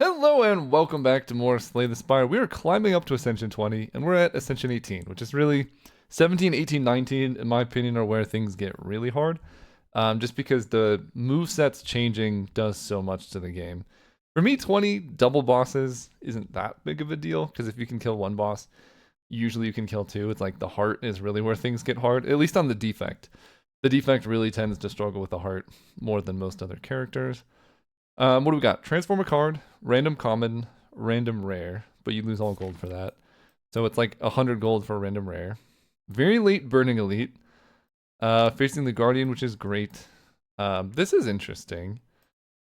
Hello and welcome back to more Slay the Spire. We are climbing up to Ascension 20 and we're at Ascension 18, which is really 17, 18, 19, in my opinion, are where things get really hard. Just because the movesets changing does so much to the game. For me, 20 double bosses isn't that big of a deal because if you can kill one boss, usually you can kill two. It's like the heart is really where things get hard, at least on the defect. The defect really tends to struggle with the heart more than most other characters. What do we got? Transform a card, random common, random rare, but you lose all gold for that. So it's like 100 gold for a random rare. Very late burning elite. Facing the guardian, which is great. This is interesting.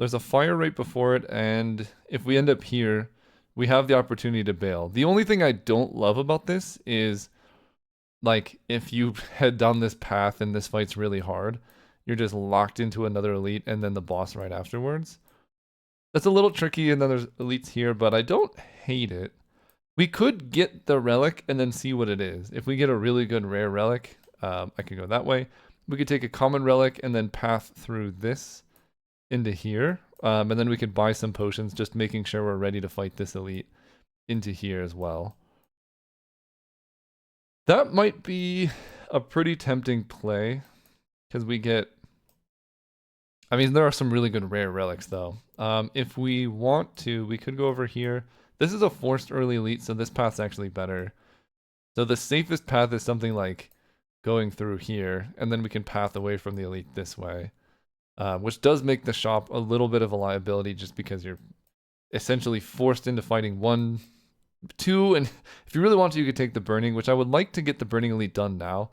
There's a fire right before it, and if we end up here, we have the opportunity to bail. The only thing I don't love about this is, like, if you head down this path and this fight's really hard, you're just locked into another elite and then the boss right afterwards. That's a little tricky, and then there's elites here, but I don't hate it. We could get the relic and then see what it is. If we get a really good rare relic, I could go that way. We could take a common relic and then path through this into here. And then we could buy some potions, just making sure we're ready to fight this elite into here as well. That might be a pretty tempting play, because we get... I mean, there are some really good rare relics, though. If we want to, we could go over here. This is a forced early elite, so this path's actually better. So the safest path is something like going through here, and then we can path away from the elite this way. Which does make the shop a little bit of a liability, just because you're essentially forced into fighting 1, 2, and if you really want to, you could take the burning, which I would like to get the burning elite done now.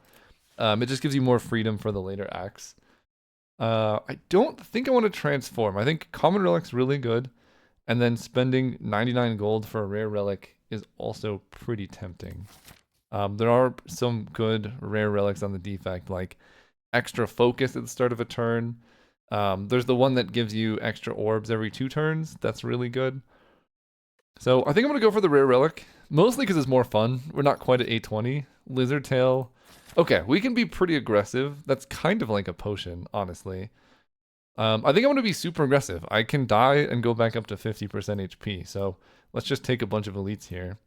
It just gives you more freedom for the later acts. I don't think I want to transform. I think common relic's really good, and then spending 99 gold for a rare relic is also pretty tempting. There are some good rare relics on the defect, like extra focus at the start of a turn. There's the one that gives you extra orbs every 2 turns. That's really good. So I think I'm going to go for the rare relic, mostly because it's more fun. We're not quite at A20. Lizard tail. Okay, we can be pretty aggressive. That's kind of like a potion, honestly. I think I'm going to be super aggressive. I can die and go back up to 50% HP. So let's just take a bunch of elites here.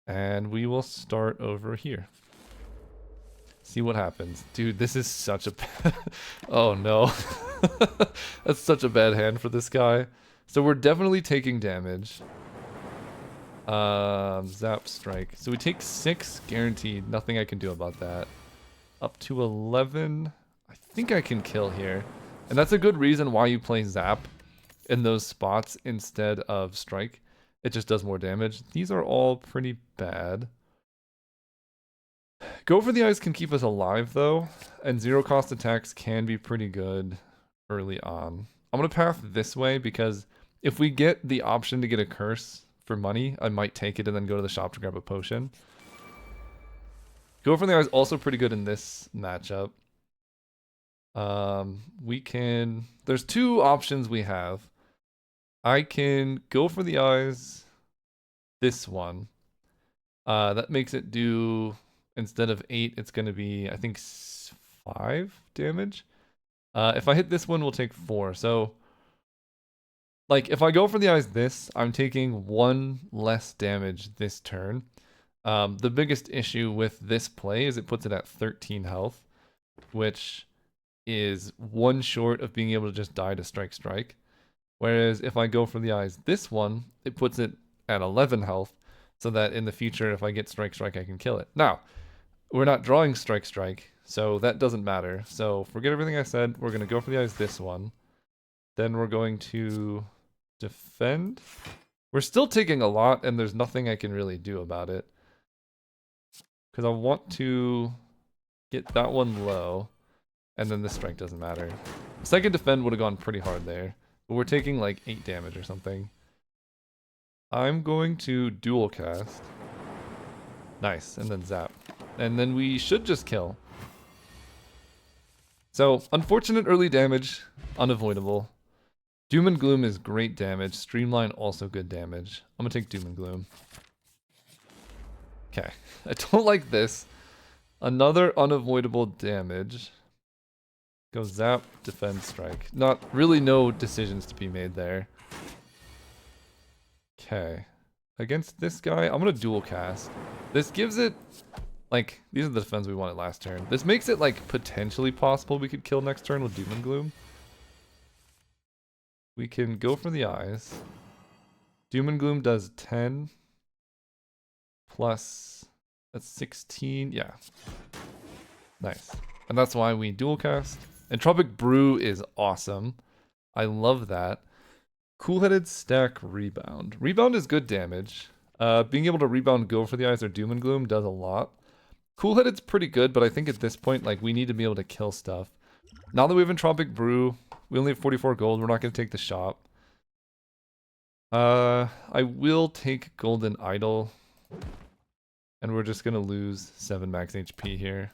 And we will start over here. See what happens. Dude, this is such a... oh no. That's such a bad hand for this guy. So we're definitely taking damage. Zap strike. So we take 6 guaranteed. Nothing I can do about that. Up to 11. I think I can kill here. And that's a good reason why you play zap in those spots instead of strike. It just does more damage. These are all pretty bad. Go for the eyes can keep us alive though. And 0 cost attacks can be pretty good early on. I'm going to path this way because if we get the option to get a curse for money, I might take it and then go to the shop to grab a potion. Go for the eye is also pretty good in this matchup. We can... There's 2 options we have. I can go for the eyes. This one. That makes it do... Instead of 8, it's going to be, I think, 5 damage. If I hit this one, we'll take 4. So... Like, if I go for the eyes this, I'm taking 1 less damage this turn. The biggest issue with this play is it puts it at 13 health, which is 1 short of being able to just die to strike. Whereas if I go for the eyes this one, it puts it at 11 health, so that in the future, if I get strike, I can kill it. Now, we're not drawing strike, so that doesn't matter. So forget everything I said. We're going to go for the eyes this one. Then we're going to... defend. We're still taking a lot, and there's nothing I can really do about it. Because I want to get that one low, and then the strike doesn't matter. Second defend would have gone pretty hard there, but we're taking like 8 damage or something. I'm going to dual cast. Nice, and then zap. And then we should just kill. So, unfortunate early damage, unavoidable. Doom and Gloom is great damage. Streamline also good damage. I'm gonna take Doom and Gloom. Okay. I don't like this. Another unavoidable damage. Go zap, defend, strike. Not really no decisions to be made there. Okay. Against this guy, I'm gonna dual cast. This gives it, like, these are the defense we wanted last turn. This makes it, like, potentially possible we could kill next turn with Doom and Gloom. We can go for the eyes. Doom and Gloom does 10 plus, that's 16, yeah. Nice. And that's why we dual cast. Entropic Brew is awesome. I love that. Cool-Headed Stack Rebound. Rebound is good damage. Being able to rebound go for the eyes or Doom and Gloom does a lot. Cool-Headed's pretty good, but I think at this point, like, we need to be able to kill stuff. Now that we have Entropic Brew, we only have 44 gold. We're not going to take the shop. I will take Golden Idol. And we're just going to lose 7 max HP here.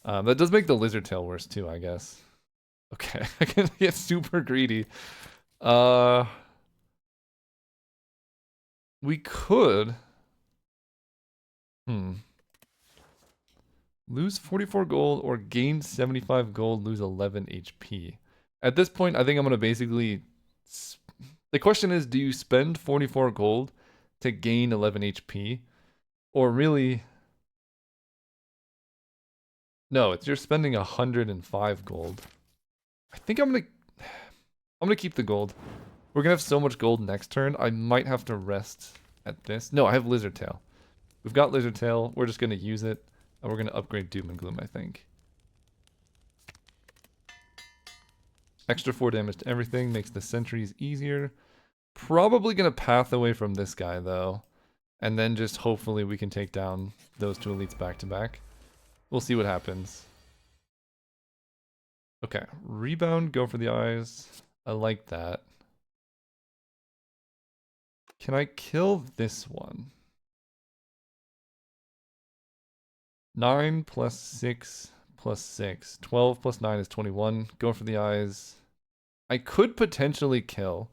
That does make the Lizard Tail worse too, I guess. Okay, I can get super greedy. We could... Lose 44 gold or gain 75 gold, lose 11 HP. At this point, I think I'm going to basically... The question is, do you spend 44 gold to gain 11 HP? Or really... No, you're spending 105 gold. I think I'm gonna keep the gold. We're gonna have so much gold next turn, I might have to rest at this. No, I have Lizard Tail. We've got Lizard Tail, we're just gonna use it, and we're gonna upgrade Doom and Gloom, I think. Extra 4 damage to everything, makes the sentries easier. Probably gonna path away from this guy, though. And then just hopefully we can take down those 2 elites back to back. We'll see what happens. Okay, rebound, go for the eyes. I like that. Can I kill this one? 9 plus 6 plus 6. 12 plus 9 is 21. Go for the eyes. I could potentially kill.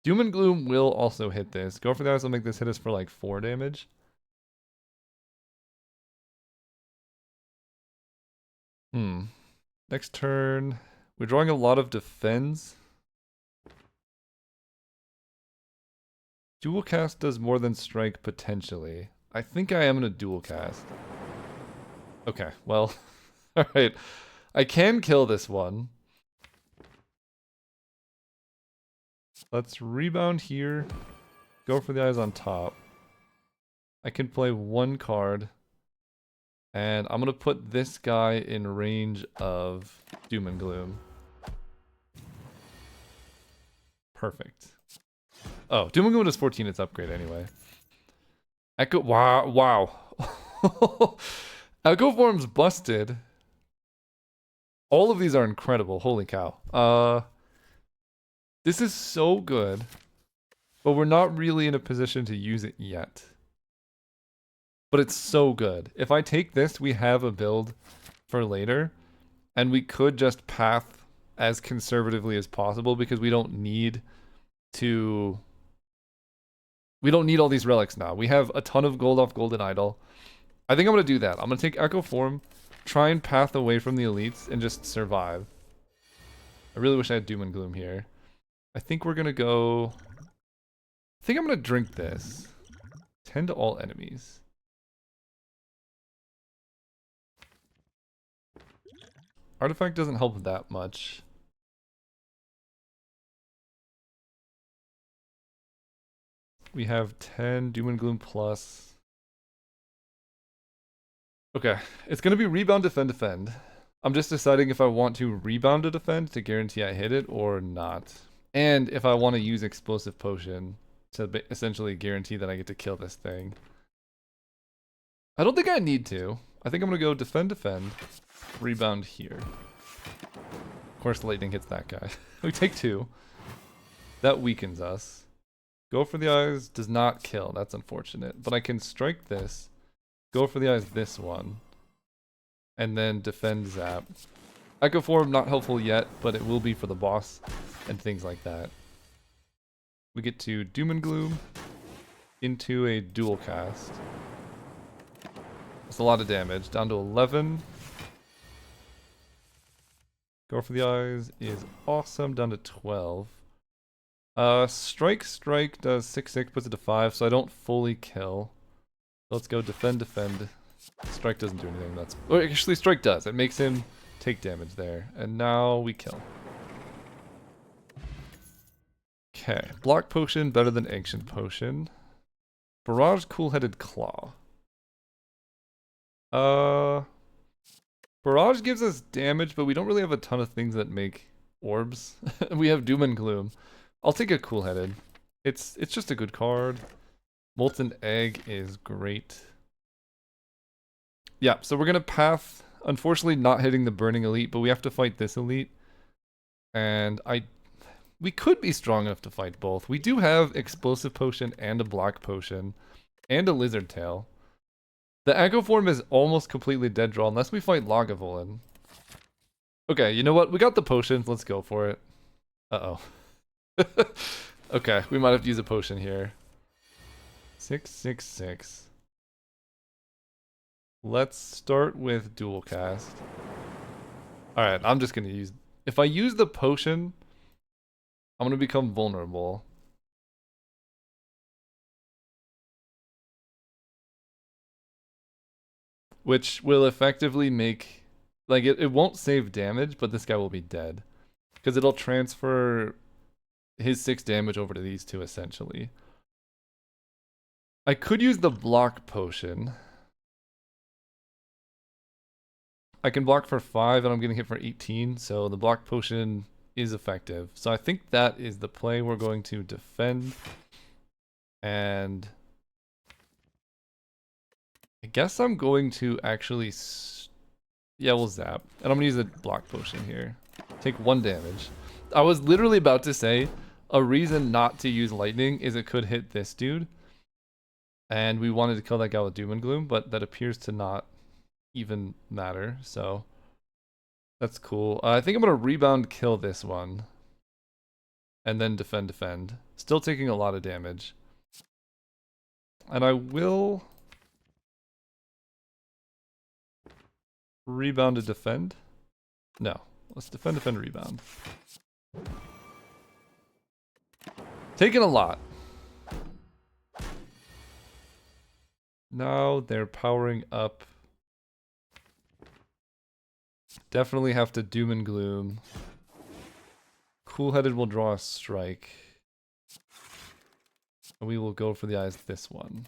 Doom and Gloom will also hit this. Go for the eyes will make this hit us for like 4 damage. Next turn, we're drawing a lot of defense. Dual cast does more than strike potentially. I think I am gonna dual cast. Okay, well, alright. I can kill this one. Let's rebound here. Go for the eyes on top. I can play 1 card. And I'm gonna put this guy in range of Doom and Gloom. Perfect. Oh, Doom and Gloom does 14 its upgrade anyway. Echo, wow. Echo Form's busted. All of these are incredible, holy cow. This is so good, but we're not really in a position to use it yet. But it's so good. If I take this, we have a build for later, and we could just path as conservatively as possible because we don't need to... We don't need all these relics now. We have a ton of gold off Golden Idol. I think I'm going to do that. I'm going to take Echo Form, try and path away from the elites, and just survive. I really wish I had Doom and Gloom here. I think we're going to go... I think I'm going to drink this. 10 to all enemies. Artifact doesn't help that much. We have 10 Doom and Gloom plus. Okay, it's going to be rebound, defend, defend. I'm just deciding if I want to rebound to defend to guarantee I hit it or not. And if I want to use explosive potion to essentially guarantee that I get to kill this thing. I don't think I need to. I think I'm going to go defend, defend. Rebound here. Of course, lightning hits that guy. We take 2. That weakens us. Go for the eyes does not kill. That's unfortunate. But I can strike this. Go for the eyes this one. And then defend zap. Echo Form not helpful yet, but it will be for the boss and things like that. We get to Doom and Gloom into a dual cast. That's a lot of damage. Down to 11. Go for the eyes is awesome. Down to 12. Strike does 6/6, puts it to 5, so I don't fully kill. Let's go defend. Strike doesn't do anything. That's actually strike does. It makes him take damage there, and now we kill. Okay, block potion better than ancient potion. Barrage cool-headed claw. Barrage gives us damage, but we don't really have a ton of things that make orbs. We have Doom and Gloom. I'll take a cool-headed. It's just a good card. Molten Egg is great. Yeah, so we're gonna path. Unfortunately, not hitting the Burning Elite, but we have to fight this Elite. And we could be strong enough to fight both. We do have Explosive Potion and a Block Potion and a Lizard Tail. The Echo Form is almost completely dead draw unless we fight Lagavulin. Okay, you know what? We got the potions. Let's go for it. Uh-oh. Okay, we might have to use a potion here. 6/6/6. Let's start with dual cast. Alright, I'm just gonna use... If I use the potion, I'm gonna become vulnerable. Which will effectively make... Like, it won't save damage, but this guy will be dead. Because it'll transfer his 6 damage over to these two, essentially. I could use the block potion. I can block for 5 and I'm getting hit for 18, so the block potion is effective. So I think that is the play. We're going to defend. And I guess I'm going to actually... Yeah, we'll zap. And I'm going to use a block potion here. Take 1 damage. I was literally about to say, a reason not to use lightning is it could hit this dude. And we wanted to kill that guy with Doom and Gloom, but that appears to not even matter, so that's cool. I think I'm gonna rebound kill this one. And then defend. Still taking a lot of damage. And I will rebound to defend. No, let's defend, rebound. Taking a lot. Now they're powering up. Definitely have to Doom and Gloom. Cool-headed will draw a strike. And we will go for the eyes this one.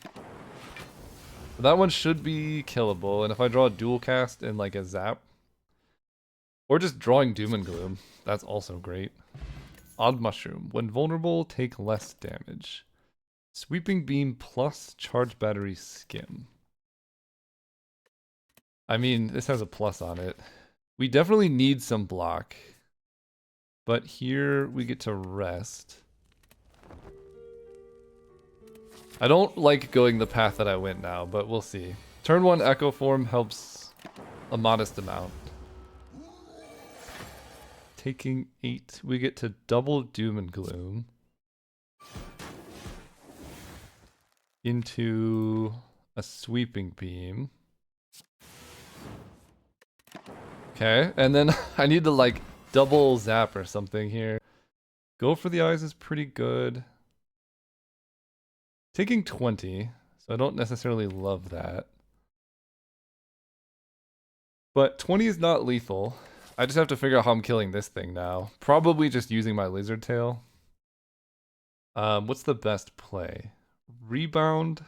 That one should be killable, and if I draw a dual cast and like a zap, or just drawing Doom and Gloom, that's also great. Odd Mushroom. When vulnerable, take less damage. Sweeping Beam plus Charge Battery Skim. I mean, this has a plus on it. We definitely need some block. But here we get to rest. I don't like going the path that I went now, but we'll see. Turn 1 Echo Form helps a modest amount. Taking 8, we get to double Doom and Gloom. Into a Sweeping Beam. Okay, and then I need to like double zap or something here. Go for the eyes is pretty good. Taking 20, so I don't necessarily love that. But 20 is not lethal. I just have to figure out how I'm killing this thing now. Probably just using my lizard tail. What's the best play? Rebound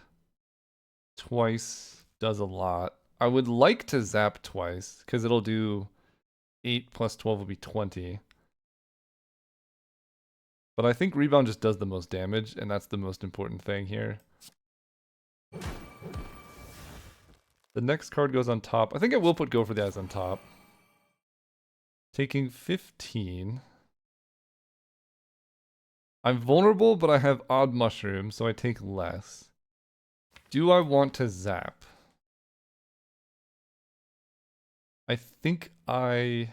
twice does a lot. I would like to zap twice, because it'll do 8 plus 12 will be 20. But I think rebound just does the most damage, and that's the most important thing here. The next card goes on top. I think I will put Go for the Eyes on top. Taking 15. I'm vulnerable, but I have Odd Mushroom, so I take less. Do I want to zap? I think I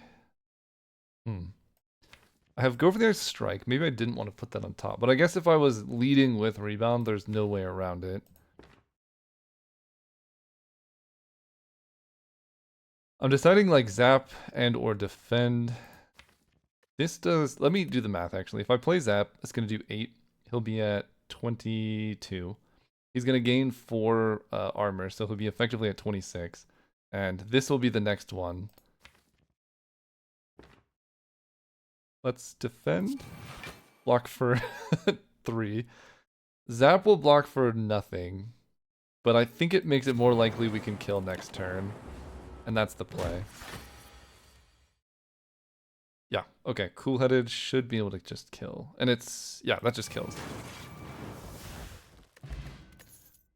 have Go for the Eyes Strike. Maybe I didn't want to put that on top. But I guess if I was leading with Rebound, there's no way around it. I'm deciding like zap and or defend. This does, let me do the math actually. If I play Zap, it's going to do 8. He'll be at 22. He's going to gain 4 armor, so he'll be effectively at 26. And this will be the next one. Let's defend. Block for 3. Zap will block for nothing. But I think it makes it more likely we can kill next turn. And that's the play. Yeah, okay. Cool-headed should be able to just kill. And it's, yeah, that just kills.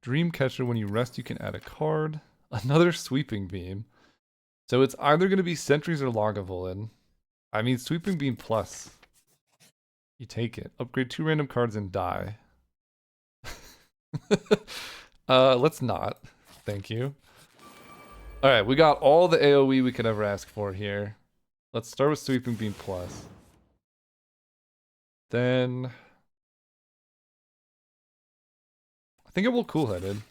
Dreamcatcher, when you rest, you can add a card. Another Sweeping Beam. So it's either going to be Sentries or Lagavulin. I mean, Sweeping Beam plus. You take it. Upgrade 2 random cards and die. Let's not. Thank you. Alright, we got all the AoE we could ever ask for here. Let's start with Sweeping Beam plus. Then I think it will Cool-headed.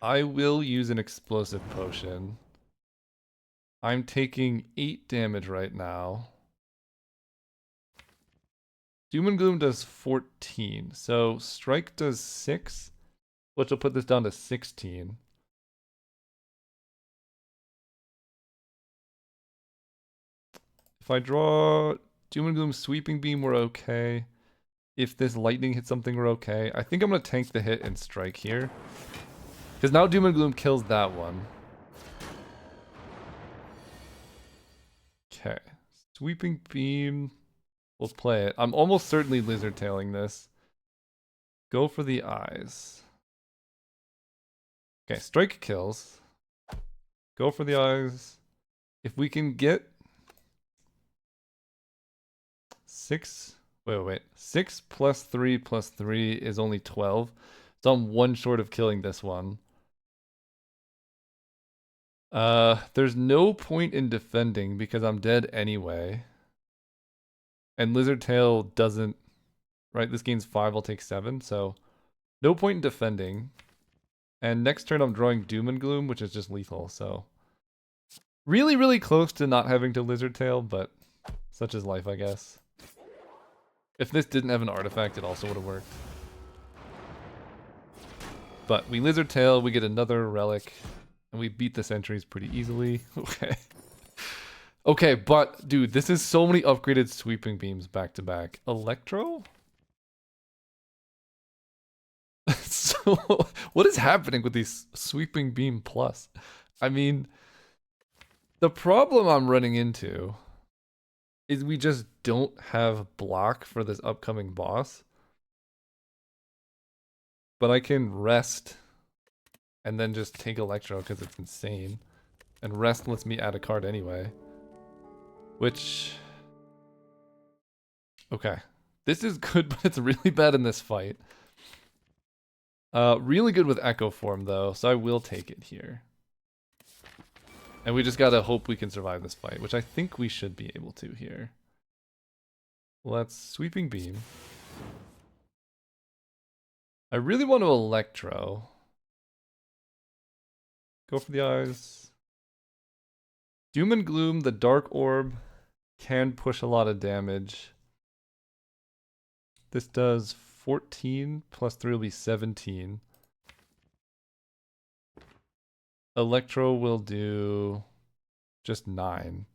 I will use an Explosive Potion. I'm taking 8 damage right now. Doom and Gloom does 14. So Strike does 6, which will put this down to 16. If I draw Doom and Gloom Sweeping Beam, we're okay. If this lightning hits something, we're okay. I think I'm going to tank the hit and strike here. Because now Doom and Gloom kills that one. Okay. Sweeping Beam. We'll play it. I'm almost certainly Lizard Tailing this. Go for the eyes. Okay, strike kills. Go for the eyes. If we can get 6... Wait. 6 plus 3 plus 3 is only 12. So I'm 1 short of killing this one. There's no point in defending because I'm dead anyway. And Lizard Tail doesn't... Right, this gains 5, I'll take 7, so... No point in defending. And next turn I'm drawing Doom and Gloom, which is just lethal, so... Really, really close to not having to Lizard Tail, but... Such is life, I guess. If this didn't have an artifact, it also would have worked. But we Lizard Tail, we get another relic, and we beat the sentries pretty easily. Okay. Okay, but, dude, this is so many upgraded Sweeping Beams back to back. Electro? So, what is happening with these Sweeping Beam Plus? I mean, the problem I'm running into is we just don't have block for this upcoming boss. But I can rest and then just take Electro because it's insane. And rest lets me add a card anyway. Which... Okay. This is good, but it's really bad in this fight. Really good with Echo Form, though, so I will take it here. And we just gotta hope we can survive this fight, which I think we should be able to here. Let's Sweeping Beam. I really want to Electro. Go for the eyes. Doom and Gloom, the Dark Orb, can push a lot of damage. This does 14 plus 3 will be 17. Electro will do just 9.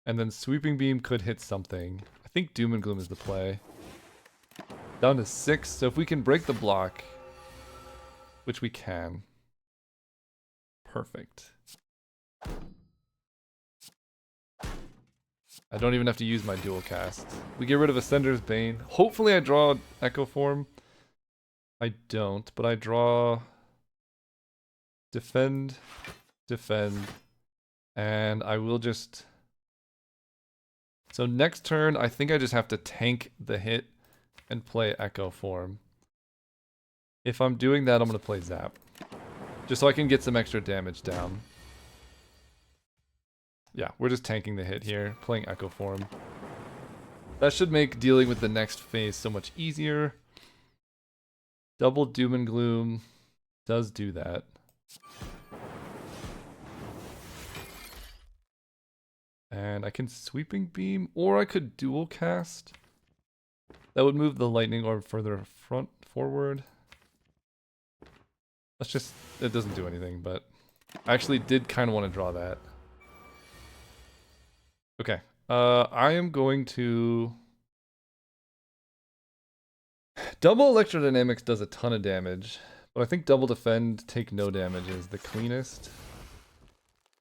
And then Sweeping Beam could hit something. I think Doom and Gloom is the play. Down to 6, so if we can break the block, which we can. Perfect. I don't even have to use my dual cast. We get rid of Ascender's Bane. Hopefully I draw Echo Form. I don't, but I draw defend, and I will just... So next turn, I think I just have to tank the hit and play Echo Form. If I'm doing that, I'm going to play Zap. Just so I can get some extra damage down. Yeah, we're just tanking the hit here, playing Echo Form. That should make dealing with the next phase so much easier. Double Doom and Gloom does do that. And I can sweeping beam, or I could dual cast. That would move the lightning orb further forward. Let's just, it doesn't do anything, but I actually did kind of want to draw that. Okay, I am going to... Double electrodynamics does a ton of damage, but I think double defend, take no damage is the cleanest.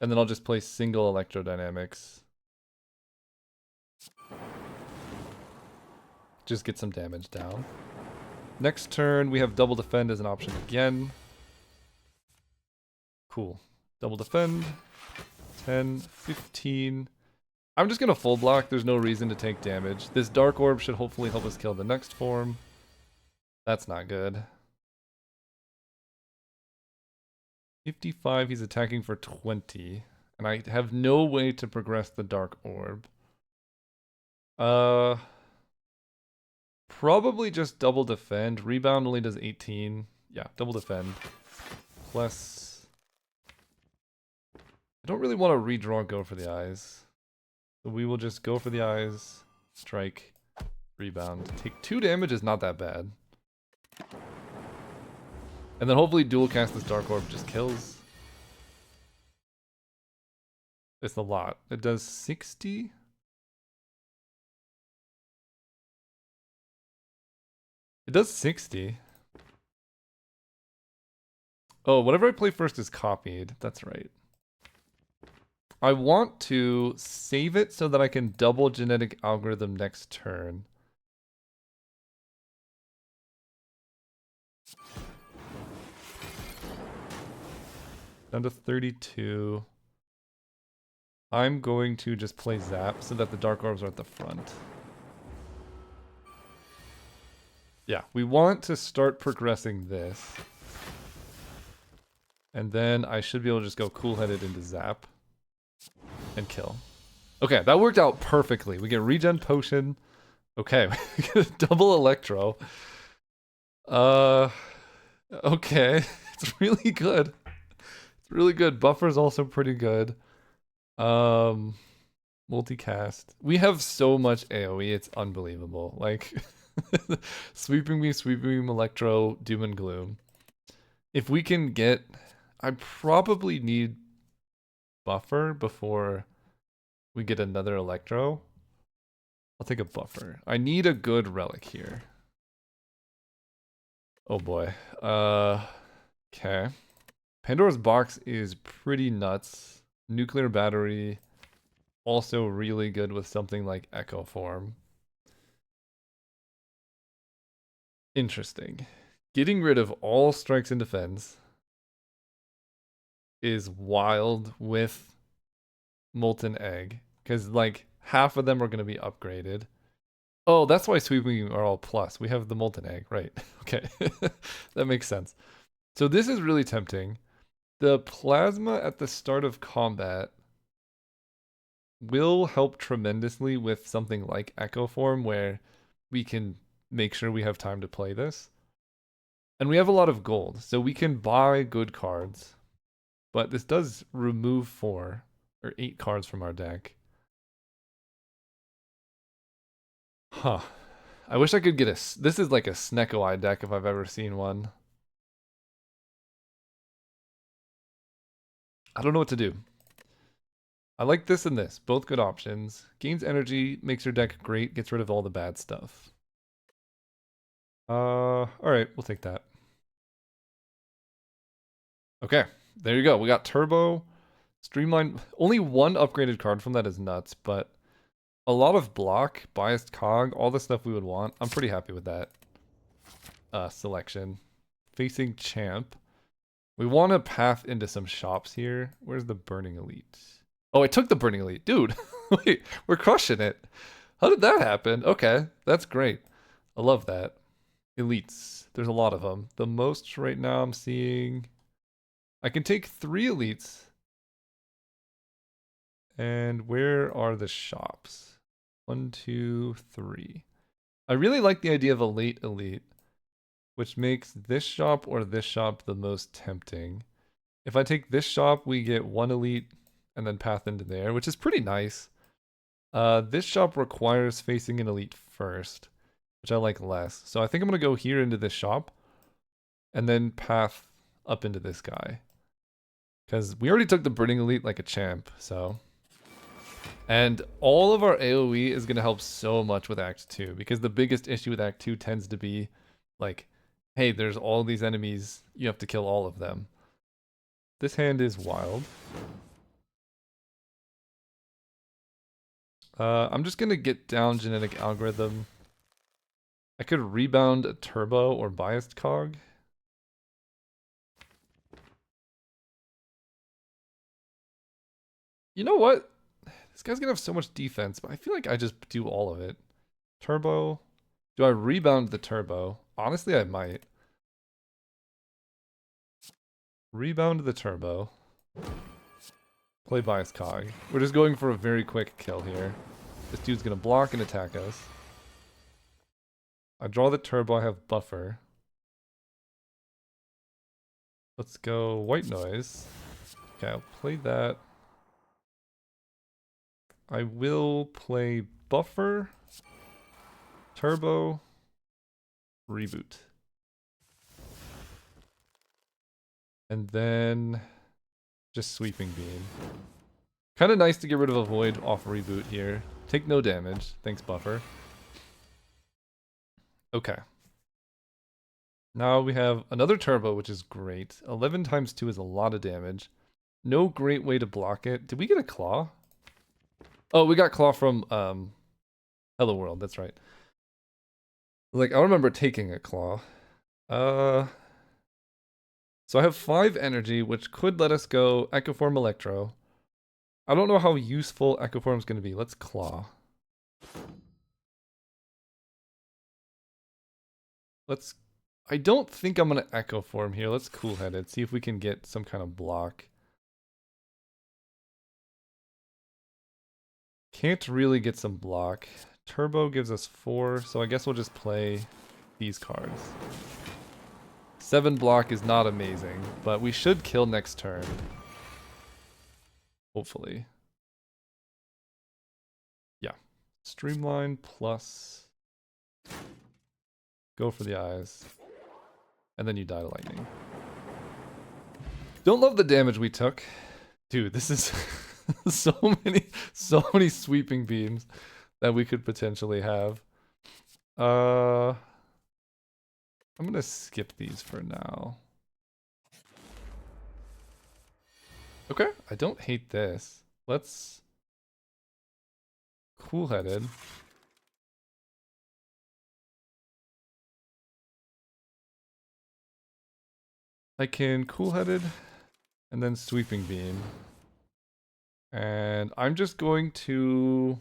And then I'll just play single electrodynamics. Just get some damage down. Next turn, we have double defend as an option again. Cool. Double defend. 10, 15. I'm just going to full block. There's no reason to take damage. This dark orb should hopefully help us kill the next form. That's not good. 55, he's attacking for 20. And I have no way to progress the dark orb. Probably just double defend. Rebound only does 18. Yeah, double defend. Plus... I don't really want to redraw go for the eyes. So we will just go for the eyes. Strike. Rebound. Take 2 damage is not that bad. And then hopefully dual cast this dark orb just kills. It's a lot. It does 60? It does 60. Oh, whatever I play first is copied. That's right. I want to save it so that I can double genetic algorithm next turn. Down to 32. I'm going to just play Zap so that the Dark Orbs are at the front. Yeah, we want to start progressing this. And then I should be able to just go cool-headed into Zap. And kill. Okay, that worked out perfectly. We get regen potion. Okay, we get a double electro. Okay. It's really good. It's really good. Buffer's also pretty good. Multicast. We have so much AoE, it's unbelievable. Like sweeping beam, electro, doom and gloom. If we can get, I probably need buffer before we get another electro. I'll take a buffer. I need a good relic here. Oh boy. Okay. Pandora's box is pretty nuts. Nuclear battery. Also really good with something like Echo Form. Interesting. Getting rid of all strikes and defense is wild with Molten Egg. Because, like, half of them are going to be upgraded. Oh, that's why sweeping are all plus. We have the Molten Egg, right. Okay. That makes sense. So this is really tempting. The plasma at the start of combat will help tremendously with something like Echo Form, where we can make sure we have time to play this. And we have a lot of gold, so we can buy good cards. But this does remove 4 or 8 cards from our deck. Huh. I wish I could get a... This is like a Snecko-Eye deck if I've ever seen one. I don't know what to do. I like this and this. Both good options. Gains energy, makes your deck great, gets rid of all the bad stuff. Alright, we'll take that. Okay, there you go. We got Turbo, Streamline. Only one upgraded card from that is nuts, but a lot of block, Biased Cog, all the stuff we would want. I'm pretty happy with that selection. Facing Champ. We want to path into some shops here. Where's the Burning Elite? Oh, I took the Burning Elite. Dude, wait, we're crushing it. How did that happen? Okay, that's great. I love that. Elites. There's a lot of them. The most right now I'm seeing... I can take 3 elites. And where are the shops? 1, 2, 3. I really like the idea of a late elite, which makes this shop or this shop the most tempting. If I take this shop, we get 1 elite and then path into there, which is pretty nice. This shop requires facing an elite first, which I like less. So I think I'm gonna go here into this shop, and then path up into this guy. Because we already took the Burning Elite like a champ, so. And all of our AoE is gonna help so much with Act 2, because the biggest issue with Act 2 tends to be, like, hey, there's all these enemies, you have to kill all of them. This hand is wild. I'm just gonna get down genetic algorithm. I could rebound a turbo or biased cog. You know what? This guy's gonna have so much defense, but I feel like I just do all of it. Turbo. Do I rebound the turbo? Honestly, I might. Rebound the turbo. Play bias cog. We're just going for a very quick kill here. This dude's gonna block and attack us. I draw the turbo, I have buffer. Let's go white noise. Okay, I'll play that. I will play buffer, turbo, reboot. And then just sweeping beam. Kind of nice to get rid of a void off reboot here. Take no damage. Thanks, buffer. Okay. Now we have another turbo, which is great. 11 times 2 is a lot of damage. No great way to block it. Did we get a claw? Oh, we got claw from Hello World. That's right. Like, I remember taking a claw. So I have 5 energy, which could let us go Echoform Electro. I don't know how useful Echoform is going to be. Let's claw. Let's... I don't think I'm going to Echoform here. Let's Cool-Headed. See if we can get some kind of block. Can't really get some block. Turbo gives us 4, so I guess we'll just play these cards. 7 block is not amazing, but we should kill next turn. Hopefully. Yeah. Streamline plus... Go for the eyes. And then you die to lightning. Don't love the damage we took. Dude, this is so many sweeping beams that we could potentially have. I'm gonna skip these for now. Okay, I don't hate this. Let's Cool-Headed. I can Cool-Headed and then Sweeping Beam. And I'm just going to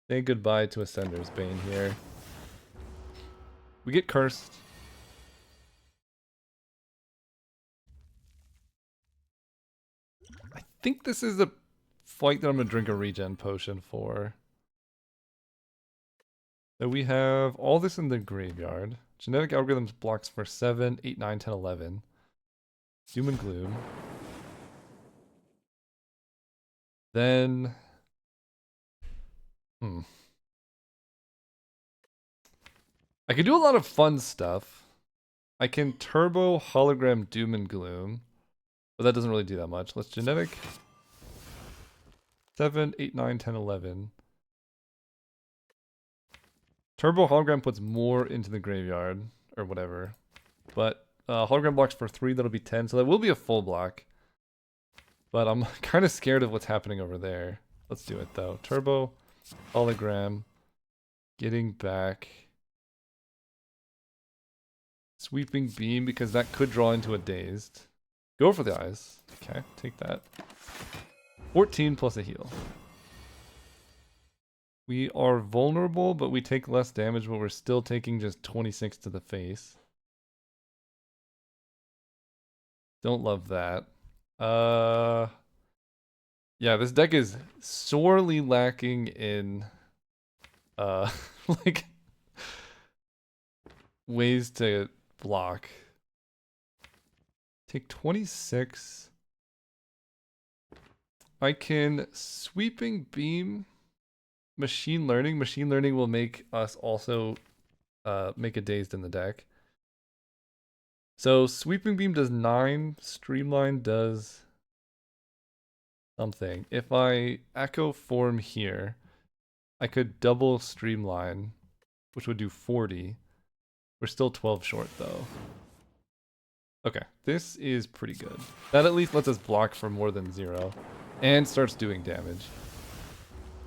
say goodbye to Ascender's Bane here. We get cursed. I think this is a fight that I'm going to drink a regen potion for. So we have all this in the graveyard. Genetic algorithms blocks for 7, 8, 9, 10, 11. Doom and Gloom. Then... I can do a lot of fun stuff. I can turbo hologram Doom and Gloom. But that doesn't really do that much. Let's genetic. 7, 8, 9, 10, 11. Turbo hologram puts more into the graveyard. Or whatever. But hologram blocks for 3, that'll be 10. So that will be a full block. But I'm kind of scared of what's happening over there. Let's do it though. Turbo hologram. Getting back. Sweeping beam because that could draw into a dazed. Go for the eyes. Okay, take that. 14 plus a heal. We are vulnerable, but we take less damage, but we're still taking just 26 to the face. Don't love that. Yeah, this deck is sorely lacking in like ways to block. Take 26. I can sweeping beam. Machine Learning. Machine Learning will make us also make a Dazed in the deck. So Sweeping Beam does 9, Streamline does something. If I Echo Form here, I could double Streamline, which would do 40. We're still 12 short though. Okay, this is pretty good. That at least lets us block for more than 0 and starts doing damage.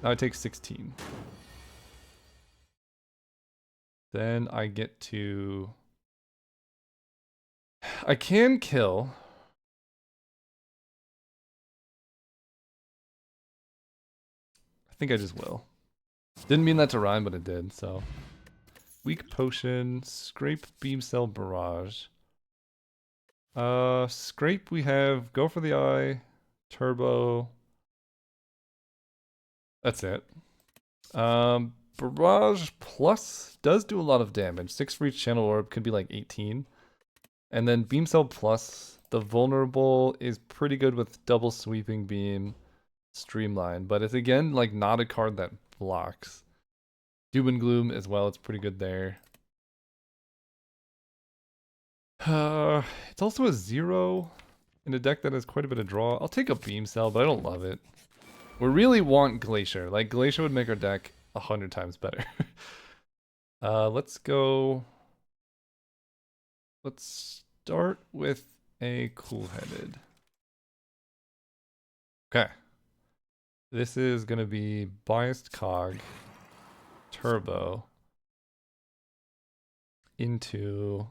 Now I take 16. Then I get to... I can kill. I think I just will. Didn't mean that to rhyme, but it did, so. Weak Potion, Scrape, Beam Cell, Barrage. Scrape we have Go for the Eye, Turbo. That's it. Barrage Plus does do a lot of damage. 6 for each Channel Orb could be like 18. And then Beam Cell Plus, the Vulnerable is pretty good with double Sweeping Beam, Streamline, but it's again like not a card that blocks. Doom and Gloom as well, it's pretty good there. It's also a 0 in a deck that has quite a bit of draw. I'll take a Beam Cell, but I don't love it. We really want Glacier. Like, Glacier would make our deck 100 times better. Let's go... Let's start with a Cool-Headed. Okay. This is going to be Biased Cog, Turbo, into...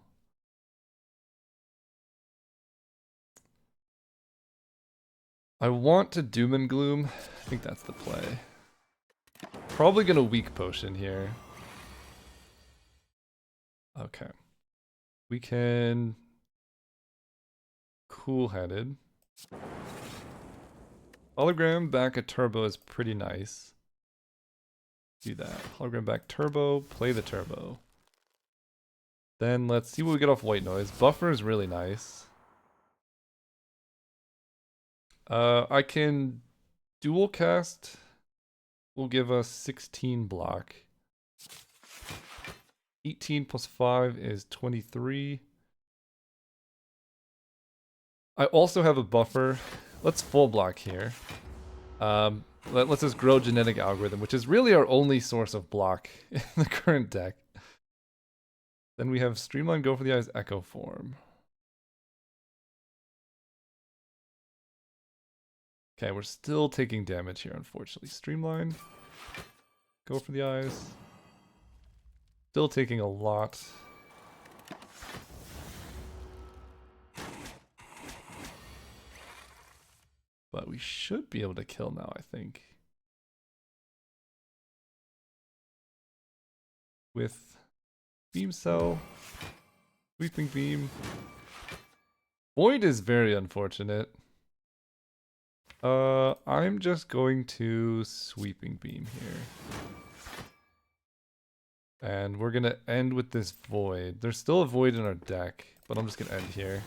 I want to Doom and Gloom. I think that's the play. Probably gonna Weak Potion here. Okay. We can... Cool-Headed. Hologram back a Turbo is pretty nice. Do that. Hologram back Turbo, play the Turbo. Then let's see what we get off White Noise. Buffer is really nice. I can dual cast. Will give us 16 block. 18 plus 5 is 23. I also have a buffer. Let's full block here. Let's just grow Genetic Algorithm, which is really our only source of block in the current deck. Then we have Streamline, Go for the Eyes, Echo Form. Okay, we're still taking damage here, unfortunately. Streamline, Go for the Eyes. Still taking a lot. But we should be able to kill now, I think. With Beam Cell, Sweeping Beam. Void is very unfortunate. I'm just going to Sweeping Beam here. And we're gonna end with this Void. There's still a Void in our deck, but I'm just gonna end here.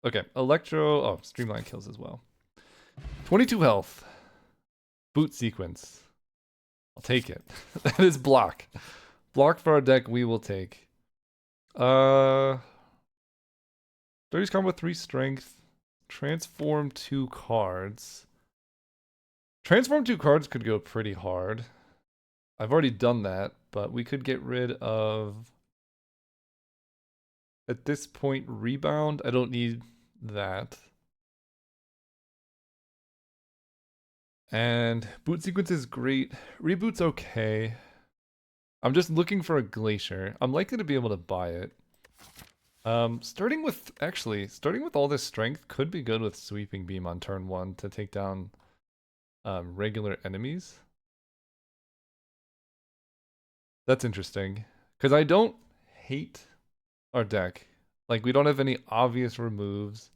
Okay, Electro... Oh, Streamline kills as well. 22 health. Boot Sequence. I'll take it. That is block. Block for our deck we will take. 30's combo 3 strength. Transform 2 cards. Transform 2 cards could go pretty hard. I've already done that, but we could get rid of... At this point, Rebound. I don't need that. And Boot Sequence is great. Reboot's okay. I'm just looking for a Glacier. I'm likely to be able to buy it. Starting with all this strength could be good with Sweeping Beam on turn 1 to take down regular enemies. That's interesting. Because I don't hate our deck. Like, we don't have any obvious removes.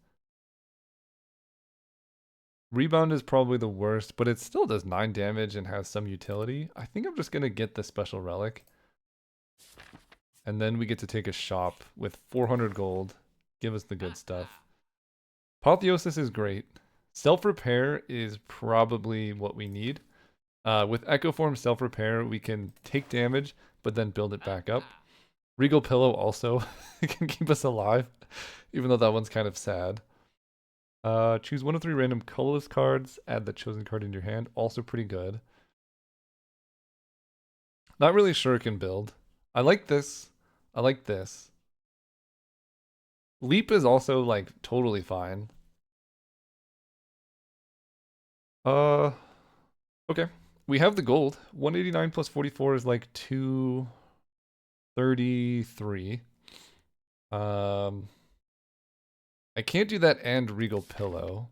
Rebound is probably the worst, but it still does 9 damage and has some utility. I think I'm just going to get the Special Relic. And then we get to take a shop with 400 gold. Give us the good stuff. Apotheosis is great. Self-repair is probably what we need. With Echo Form self-repair, we can take damage, but then build it back up. Regal Pillow also can keep us alive, even though that one's kind of sad. Choose 1 of 3 random colorless cards, add the chosen card in your hand, also pretty good. Not really sure it can build. I like this. I like this. Leap is also, like, totally fine. Okay. We have the gold. 189 plus 44 is like 233. I can't do that and Regal Pillow.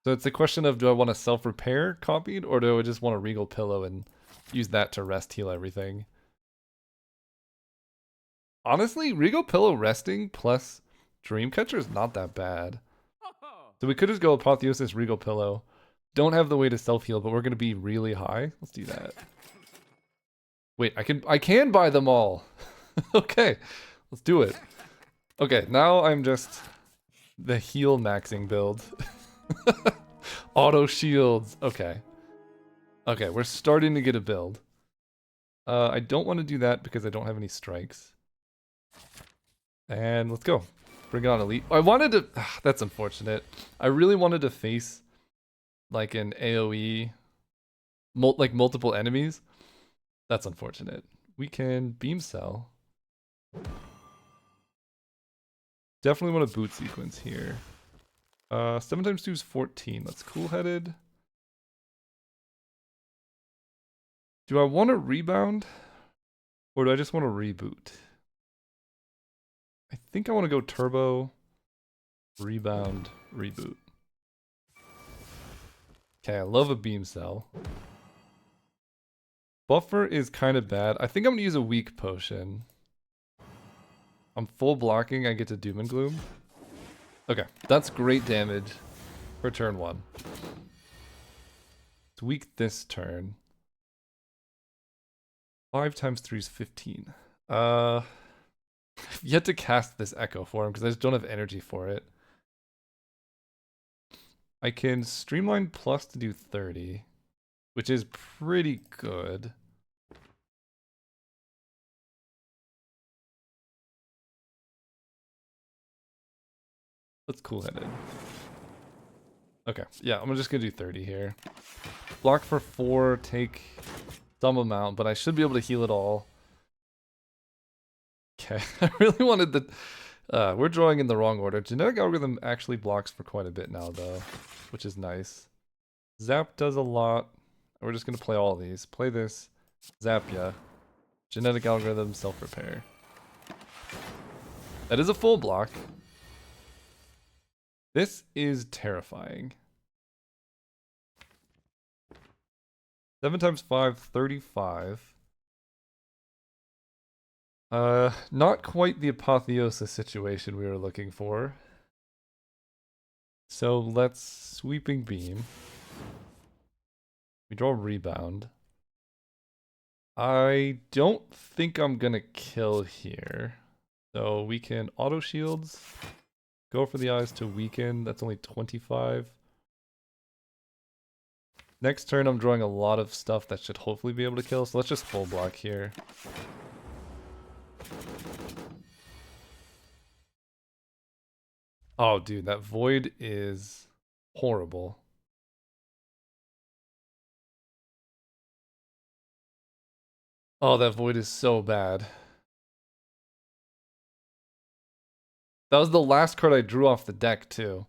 So it's a question of, do I want a self-repair copied, or do I just want a Regal Pillow and use that to rest heal everything? Honestly, Regal Pillow resting plus Dreamcatcher is not that bad. So we could just go Apotheosis, Regal Pillow. Don't have the way to self-heal, but we're going to be really high. Let's do that. Wait, I can buy them all. Okay, let's do it. Okay, now I'm just the heal maxing build. Auto shields. Okay. Okay, we're starting to get a build. I don't want to do that because I don't have any strikes. And let's go. Bring it on, Elite. I wanted to... that's unfortunate. I really wanted to face like an AoE, like multiple enemies. That's unfortunate. We can Beam Cell. Definitely want a boot sequence here. 7 times 2 is 14. That's cool-headed. Do I want to rebound? Or do I just want to reboot? I think I want to go turbo, rebound, reboot. Okay, I love a beam cell. Buffer is kind of bad. I think I'm going to use a weak potion. I'm full blocking, I get to Doom and Gloom. Okay, that's great damage for turn 1. It's weak this turn. 5 times 3 is 15. I've yet to cast this Echo Form because I just don't have energy for it. I can Streamline Plus to do 30, which is pretty good. Let's cool-headed. Okay, yeah, I'm just gonna do 30 here. Block for 4, take some amount, but I should be able to heal it all. Okay, I really wanted the... we're drawing in the wrong order. Genetic Algorithm actually blocks for quite a bit now, though, which is nice. Zap does a lot. We're just gonna play all these. Play this. Zap ya. Genetic Algorithm, Self-Repair. That is a full block. This is terrifying. 7 times 5, 35. Not quite the apotheosis situation we were looking for. So let's Sweeping Beam. We draw Rebound. I don't think I'm gonna kill here. So we can Auto Shields. Go for the eyes to weaken. That's only 25. Next turn, I'm drawing a lot of stuff that should hopefully be able to kill. So let's just full block here. Oh, dude, that void is horrible. Oh, that void is so bad. That was the last card I drew off the deck, too.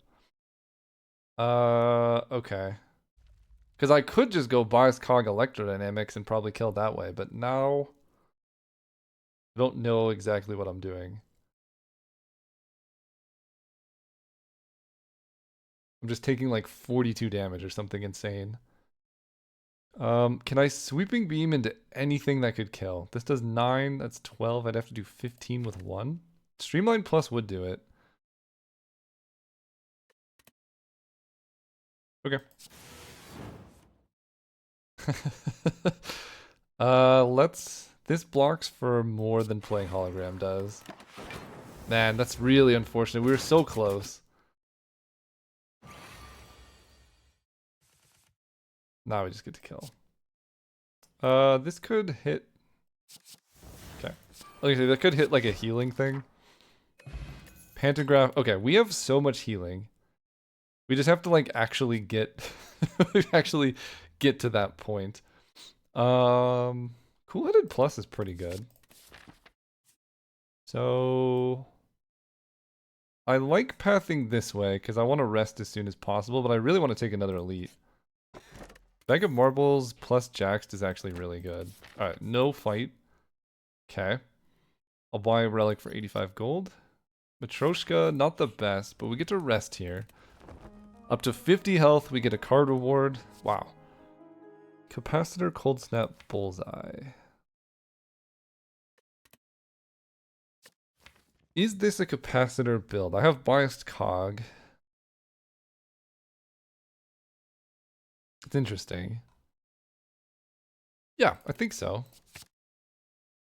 Okay. Because I could just go Bias Cog Electrodynamics and probably kill that way, but now I don't know exactly what I'm doing. I'm just taking like 42 damage or something insane. Can I Sweeping Beam into anything that could kill? This does 9, that's 12. I'd have to do 15 with 1. Streamline Plus would do it. Okay. This blocks for more than playing Hologram does. Man, that's really unfortunate. We were so close. Now we just get to kill. This could hit. Okay. Like I say, that could hit like a healing thing. Pantograph. Okay, we have so much healing. We just have to like actually get actually get to that point. Cool-headed plus is pretty good. So I like pathing this way because I want to rest as soon as possible, but I really want to take another elite. Bag of marbles plus Jaxed is actually really good. Alright, no fight. Okay. I'll buy a relic for 85 gold. Matryoshka, not the best, but we get to rest here. Up to 50 health, we get a card reward. Wow. Capacitor, Cold Snap, Bullseye. Is this a capacitor build? I have biased cog. It's interesting. Yeah, I think so.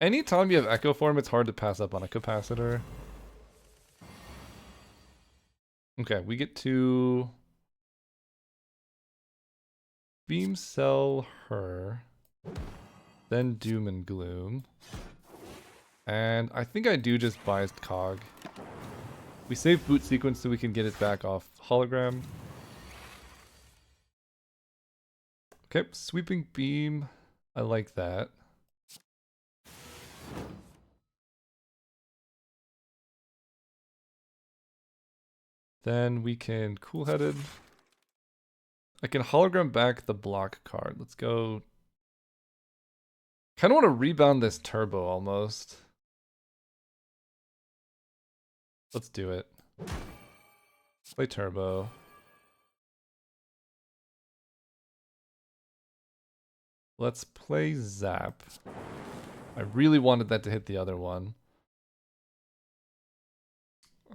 Anytime you have Echo Form, it's hard to pass up on a capacitor. Okay, we get to beam cell her, then doom and gloom. And I think I do just biased cog. We save boot sequence so we can get it back off hologram. Okay, sweeping beam. I like that. Then we can cool-headed. I can hologram back the block card. Let's go. Kind of want to rebound this turbo almost. Let's do it. Play turbo. Let's play zap. I really wanted that to hit the other one.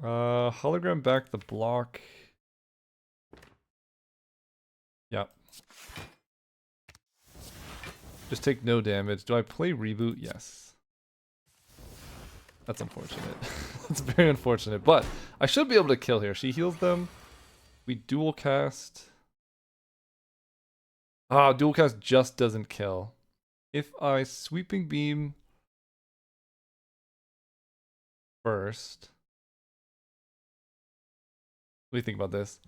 Hologram back the block. Yep. Just take no damage. Do I play reboot? Yes. That's unfortunate. That's very unfortunate, but I should be able to kill here. She heals them. We dual cast. Ah, dual cast just doesn't kill. If I sweeping beam first. What do you think about this?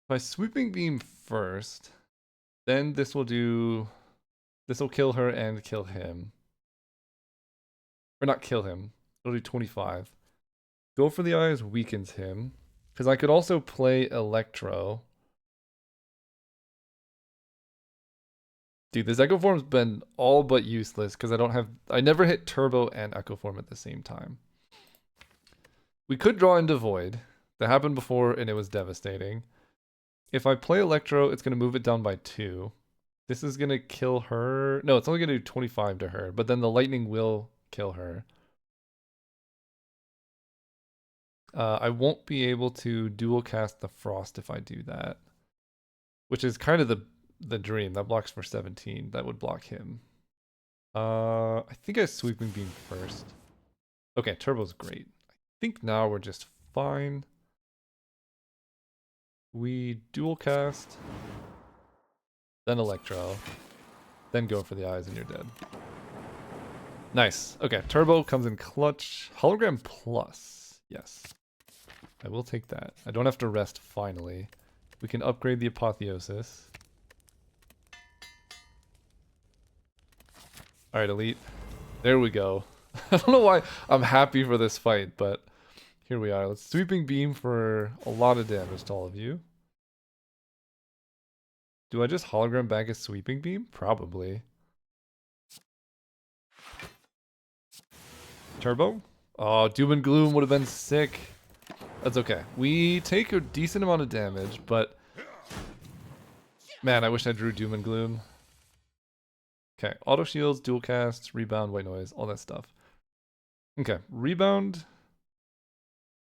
If I sweeping beam first, then this will kill her and kill him. Or not kill him. It'll do 25. Go for the eyes weakens him. Because I could also play Electro. Dude, this Echo Form's been all but useless because I never hit Turbo and Echo Form at the same time. We could draw into Void. That happened before and it was devastating. If I play Electro, it's going to move it down by 2. This is going to kill her. No, it's only going to do 25 to her, but then the lightning will kill her. I won't be able to dual cast the Frost if I do that. Which is kind of the dream. That blocks for 17. That would block him. I think I sweeping beam first. Okay, Turbo's great. I think now we're just fine. We dual cast. Then Electro. Then go for the eyes and you're dead. Nice. Okay, Turbo comes in clutch. Hologram plus. Yes. I will take that. I don't have to rest finally. We can upgrade the Apotheosis. Alright, Elite. There we go. I don't know why I'm happy for this fight, but here we are. Let's sweeping beam for a lot of damage to all of you. Do I just hologram back a sweeping beam? Probably. Turbo? Oh, Doom and Gloom would have been sick. That's okay. We take a decent amount of damage, but man, I wish I drew Doom and Gloom. Okay, auto shields, dual casts, rebound, white noise, all that stuff. Okay, rebound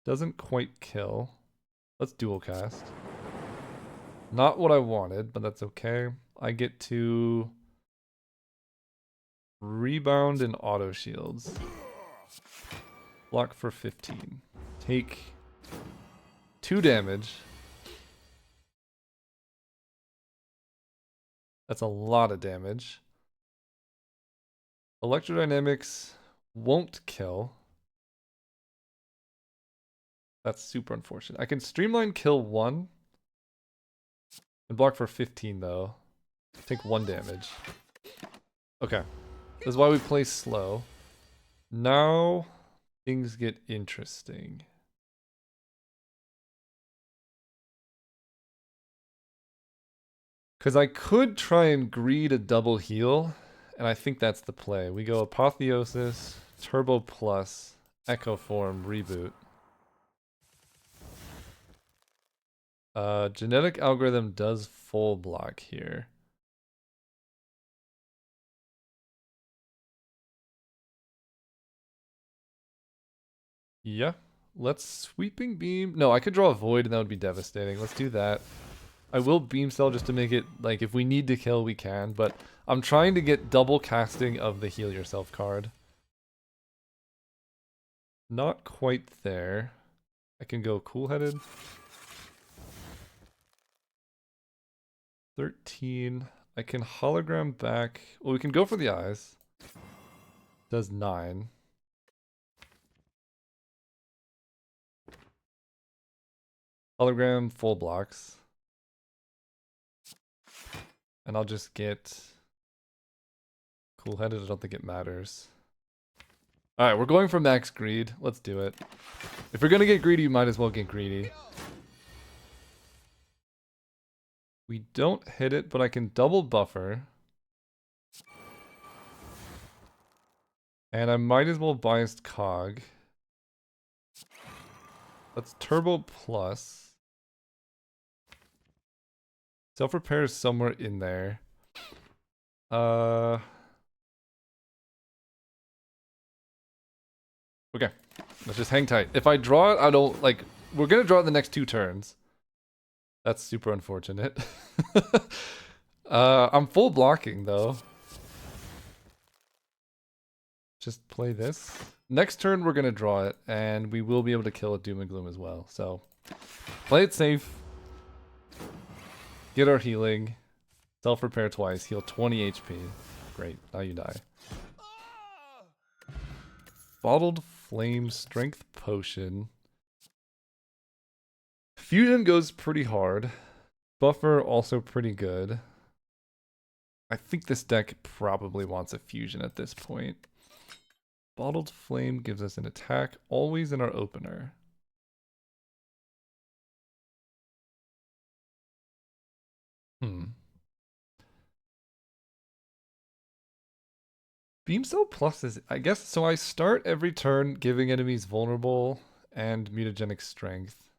doesn't quite kill. Let's dual cast. Not what I wanted, but that's okay. I get to rebound and auto shields. Block for 15. Take 2 damage. That's a lot of damage. Electrodynamics won't kill. That's super unfortunate. I can streamline kill 1. And block for 15 though. Take 1 damage. Okay. This is why we play slow. Now things get interesting. Because I could try and greed a double heal, and I think that's the play. We go Apotheosis, Turbo Plus, Echo Form, Reboot. Genetic Algorithm does full block here. Yeah. Let's Sweeping Beam. No, I could draw a Void and that would be devastating. Let's do that. I will Beam Cell just to make it, like, if we need to kill, we can. But I'm trying to get double casting of the Heal Yourself card. Not quite there. I can go Cool-Headed. 13. I can Hologram back. Well, we can go for the eyes. Does 9. Hologram full blocks. And I'll just get Cool-Headed. I don't think it matters. Alright, we're going for max greed. Let's do it. If you're gonna get greedy, you might as well get greedy. We don't hit it, but I can double buffer. And I might as well biased cog. Let's Turbo Plus. Self-repair is somewhere in there. Okay. Let's just hang tight. If I draw it, I don't, like, we're gonna draw it the next 2 turns. That's super unfortunate. I'm full blocking, though. Just play this. Next turn, we're gonna draw it, and we will be able to kill a Doom and Gloom as well. So, play it safe. Get our healing. Self-repair twice. Heal 20 HP. Great. Now you die. Bottled Flame Strength Potion. Fusion goes pretty hard. Buffer also pretty good. I think this deck probably wants a fusion at this point. Bottled Flame gives us an attack, always in our opener. Beam Cell Plus is, I guess, so I start every turn giving enemies vulnerable and mutagenic strength.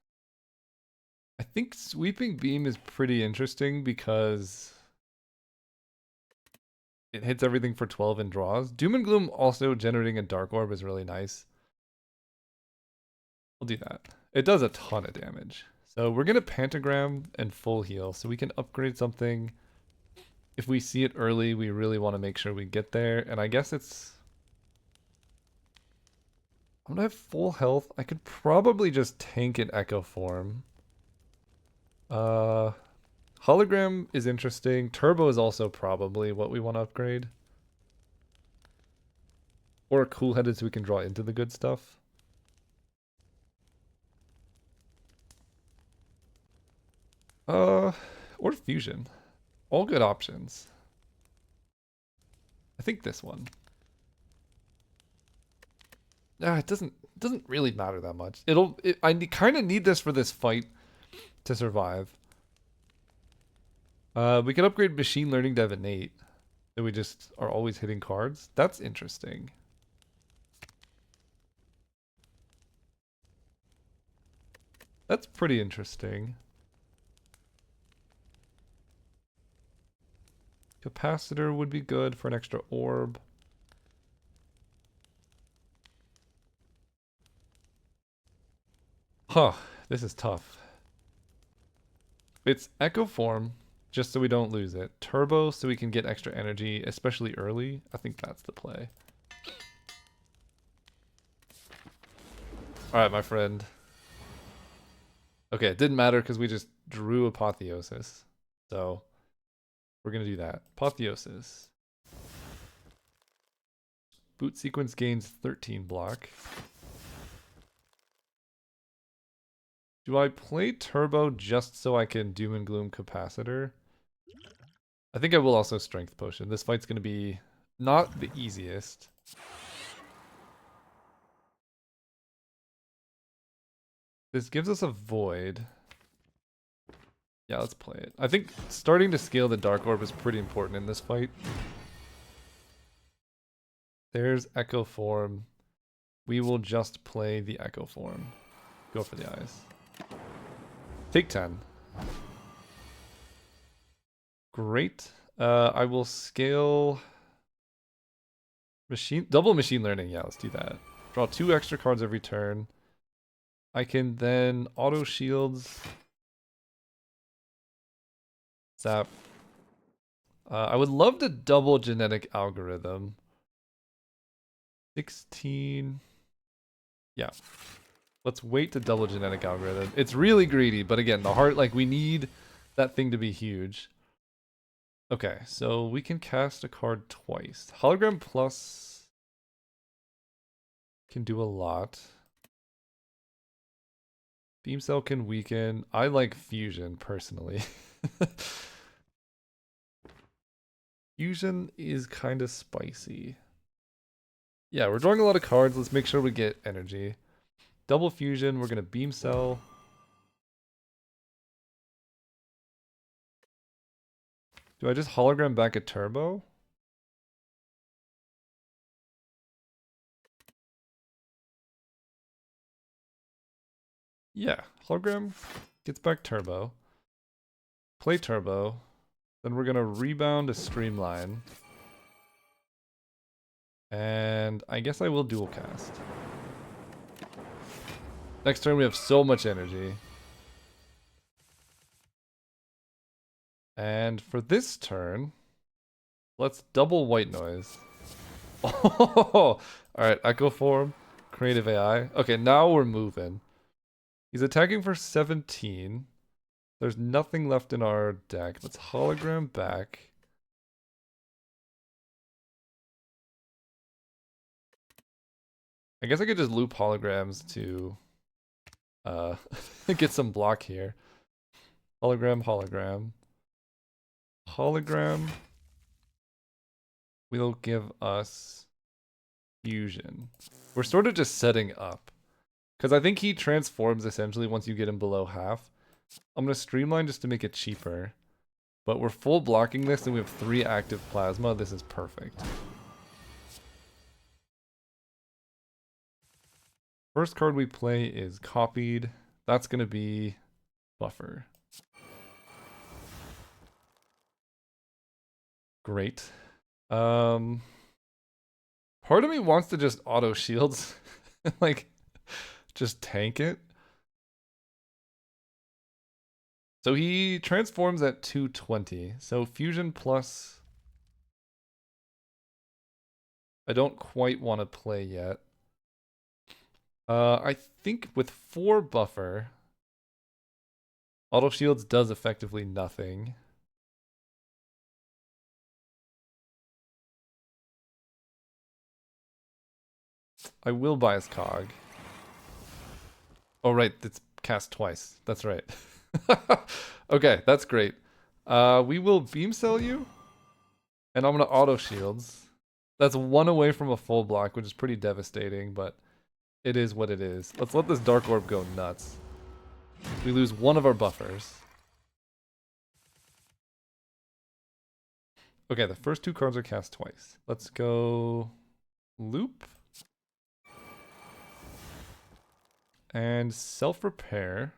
I think Sweeping Beam is pretty interesting because it hits everything for 12 and draws. Doom and Gloom also generating a Dark Orb is really nice. We'll do that. It does a ton of damage. So we're going to Pentagram and full heal so we can upgrade something. If we see it early, we really want to make sure we get there. And I guess it's... I'm going to have full health. I could probably just tank an Echo Form. Hologram is interesting. Turbo is also probably what we want to upgrade. Or Cool-Headed so we can draw into the good stuff. Or Fusion. All good options. I think this one. It doesn't really matter that much. I kind of need this for this fight to survive. We can upgrade Machine Learning to have innate. So we just are always hitting cards. That's interesting. That's pretty interesting. Capacitor would be good for an extra orb. Huh, this is tough. It's Echo Form, just so we don't lose it. Turbo, so we can get extra energy, especially early. I think that's the play. Alright, my friend. Okay, it didn't matter because we just drew Apotheosis. So, we're going to do that. Apotheosis. Boot sequence gains 13 block. Do I play Turbo just so I can Doom and Gloom Capacitor? I think I will also Strength Potion. This fight's going to be not the easiest. This gives us a Void. Yeah, let's play it. I think starting to scale the Dark Orb is pretty important in this fight. There's Echo Form. We will just play the Echo Form. Go for the eyes. Take 10. Great. I will scale double machine learning. Yeah, let's do that. Draw 2 extra cards every turn. I can then auto shields. Zap. I would love to double genetic algorithm. 16. Yeah. Let's wait to double genetic algorithm. It's really greedy, but again, the heart, like, we need that thing to be huge. Okay, so we can cast a card twice. Hologram Plus can do a lot. Beam Cell can weaken. I like Fusion, personally. Fusion is kind of spicy. Yeah, we're drawing a lot of cards. Let's make sure we get energy. Double Fusion, we're going to Beam Cell. Do I just hologram back a Turbo? Yeah, hologram gets back Turbo. Play Turbo. Then we're going to rebound a Streamline. And I guess I will dual cast. Next turn we have so much energy. And for this turn, let's double White Noise. Oh, alright, Echo Form, Creative AI. Okay, now we're moving. He's attacking for 17. There's nothing left in our deck. Let's hologram back. I guess I could just loop holograms to get some block here. Hologram, hologram. Hologram will give us fusion. We're sort of just setting up. Because I think he transforms essentially once you get him below half. I'm going to streamline just to make it cheaper. But we're full blocking this and we have 3 active plasma. This is perfect. First card we play is copied. That's going to be buffer. Great. Part of me wants to just auto shields. Like, just tank it. So he transforms at 220. So fusion plus. I don't quite want to play yet. I think with 4 buffer, auto shields does effectively nothing. I will bias cog. Oh right, it's cast twice. That's right. Okay, that's great. We will beam cell you, and I'm gonna auto shields. That's 1 away from a full block, which is pretty devastating, but it is what it is. Let's let this Dark Orb go nuts. We lose 1 of our buffers. Okay, the first 2 cards are cast twice. Let's go loop. And self-repair.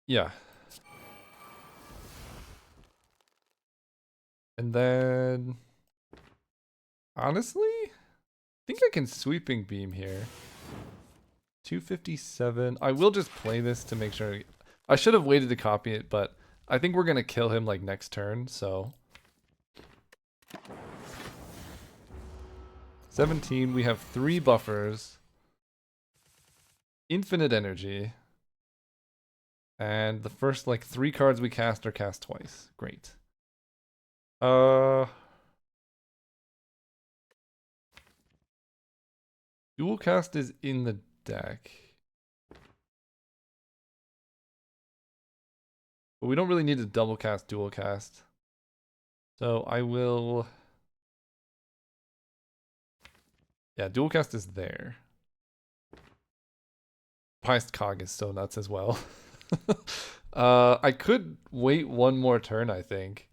Yeah. And then, honestly, I think I can sweeping beam here. 257. I will just play this to make sure. I should have waited to copy it, but I think we're going to kill him like next turn, so. 17, we have 3 buffers, infinite energy, and the first like 3 cards we cast are cast twice. Great. Dual cast is in the deck. But we don't really need to double cast, dual cast. So I will... Yeah, dual cast is there. Heist Cog is so nuts as well. I could wait one more turn, I think.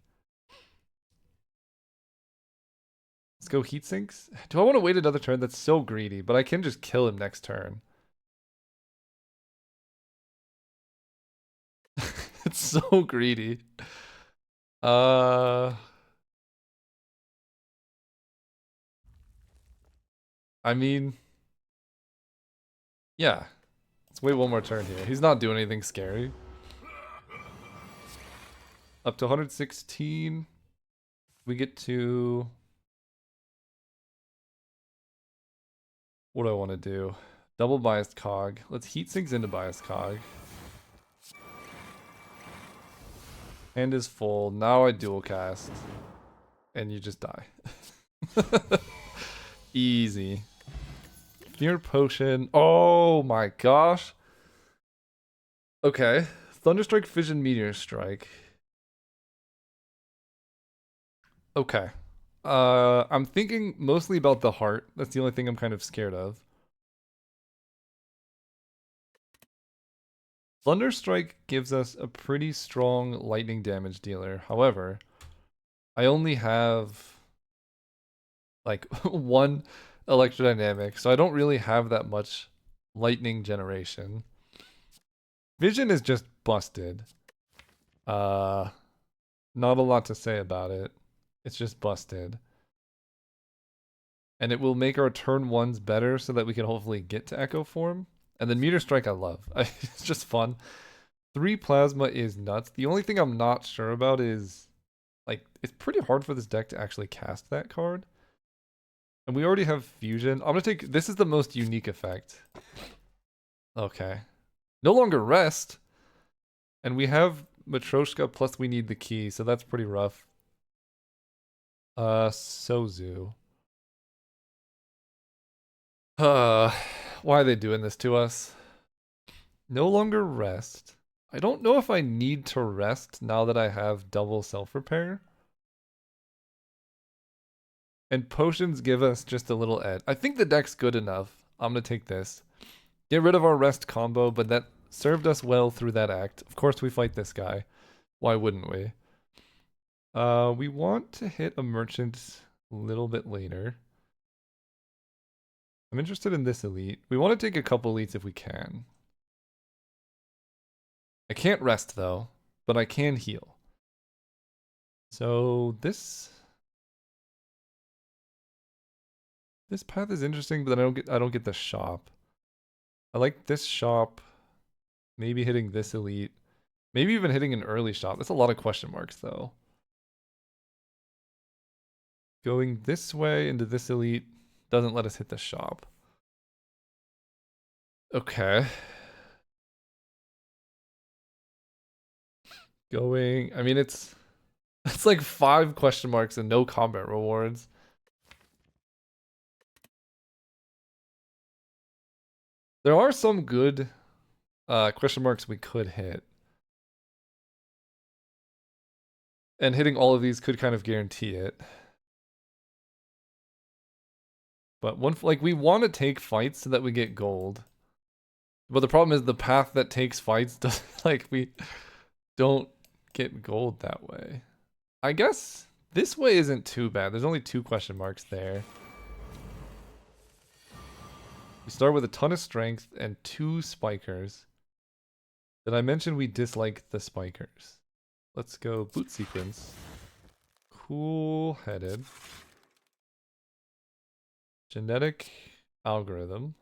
Let's go heat sinks. Do I want to wait another turn? That's so greedy, but I can just kill him next turn. It's so greedy. I mean, yeah. Let's wait one more turn here. He's not doing anything scary. Up to 116. We get to... What do I want to do? Double biased cog. Let's heat sinks into biased cog. Hand is full. Now I dual cast. And you just die. Easy. Fear potion. Oh my gosh. Okay. Thunderstrike, Fission, Meteor Strike. Okay. I'm thinking mostly about the heart. That's the only thing I'm kind of scared of. Thunderstrike gives us a pretty strong lightning damage dealer. However, I only have like one electrodynamic, so I don't really have that much lightning generation. Vision is just busted. Not a lot to say about it. It's just busted. And it will make our turn ones better so that we can hopefully get to Echo Form. And then Meteor Strike I love. It's just fun. 3 Plasma is nuts. The only thing I'm not sure about is, like, it's pretty hard for this deck to actually cast that card. And we already have Fusion. I'm gonna take, this is the most unique effect. Okay. No longer Rest. And we have Matryoshka plus we need the key, so that's pretty rough. Sozu. Why are they doing this to us? No longer Rest. I don't know if I need to rest now that I have double self-repair. And potions give us just a little edge. I think the deck's good enough. I'm gonna take this. Get rid of our rest combo, but that served us well through that act. Of course we fight this guy. Why wouldn't we? We want to hit a merchant a little bit later. I'm interested in this elite. We want to take a couple elites if we can. I can't rest though, but I can heal. So this path is interesting, but then I don't get the shop. I like this shop. Maybe hitting this elite. Maybe even hitting an early shop. That's a lot of question marks though. Going this way into this elite doesn't let us hit the shop. Okay. Going, I mean, it's like 5 question marks and no combat rewards. There are some good question marks we could hit. And hitting all of these could kind of guarantee it. But like we want to take fights so that we get gold. But the problem is the path that takes fights does like we don't get gold that way. I guess this way isn't too bad. There's only 2 question marks there. We start with a ton of strength and 2 spikers. Did I mention we dislike the spikers? Let's go boot sequence. Cool-headed. Genetic algorithm.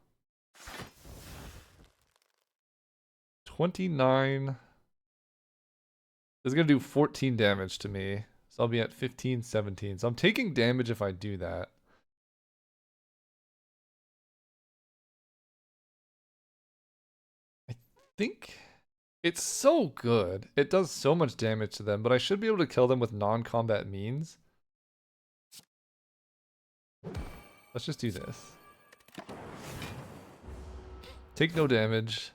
29. This is going to do 14 damage to me. So I'll be at 15, 17. So I'm taking damage if I do that. think it's so good. It does so much damage to them, but I should be able to kill them with non-combat means. Let's just do this. Take no damage.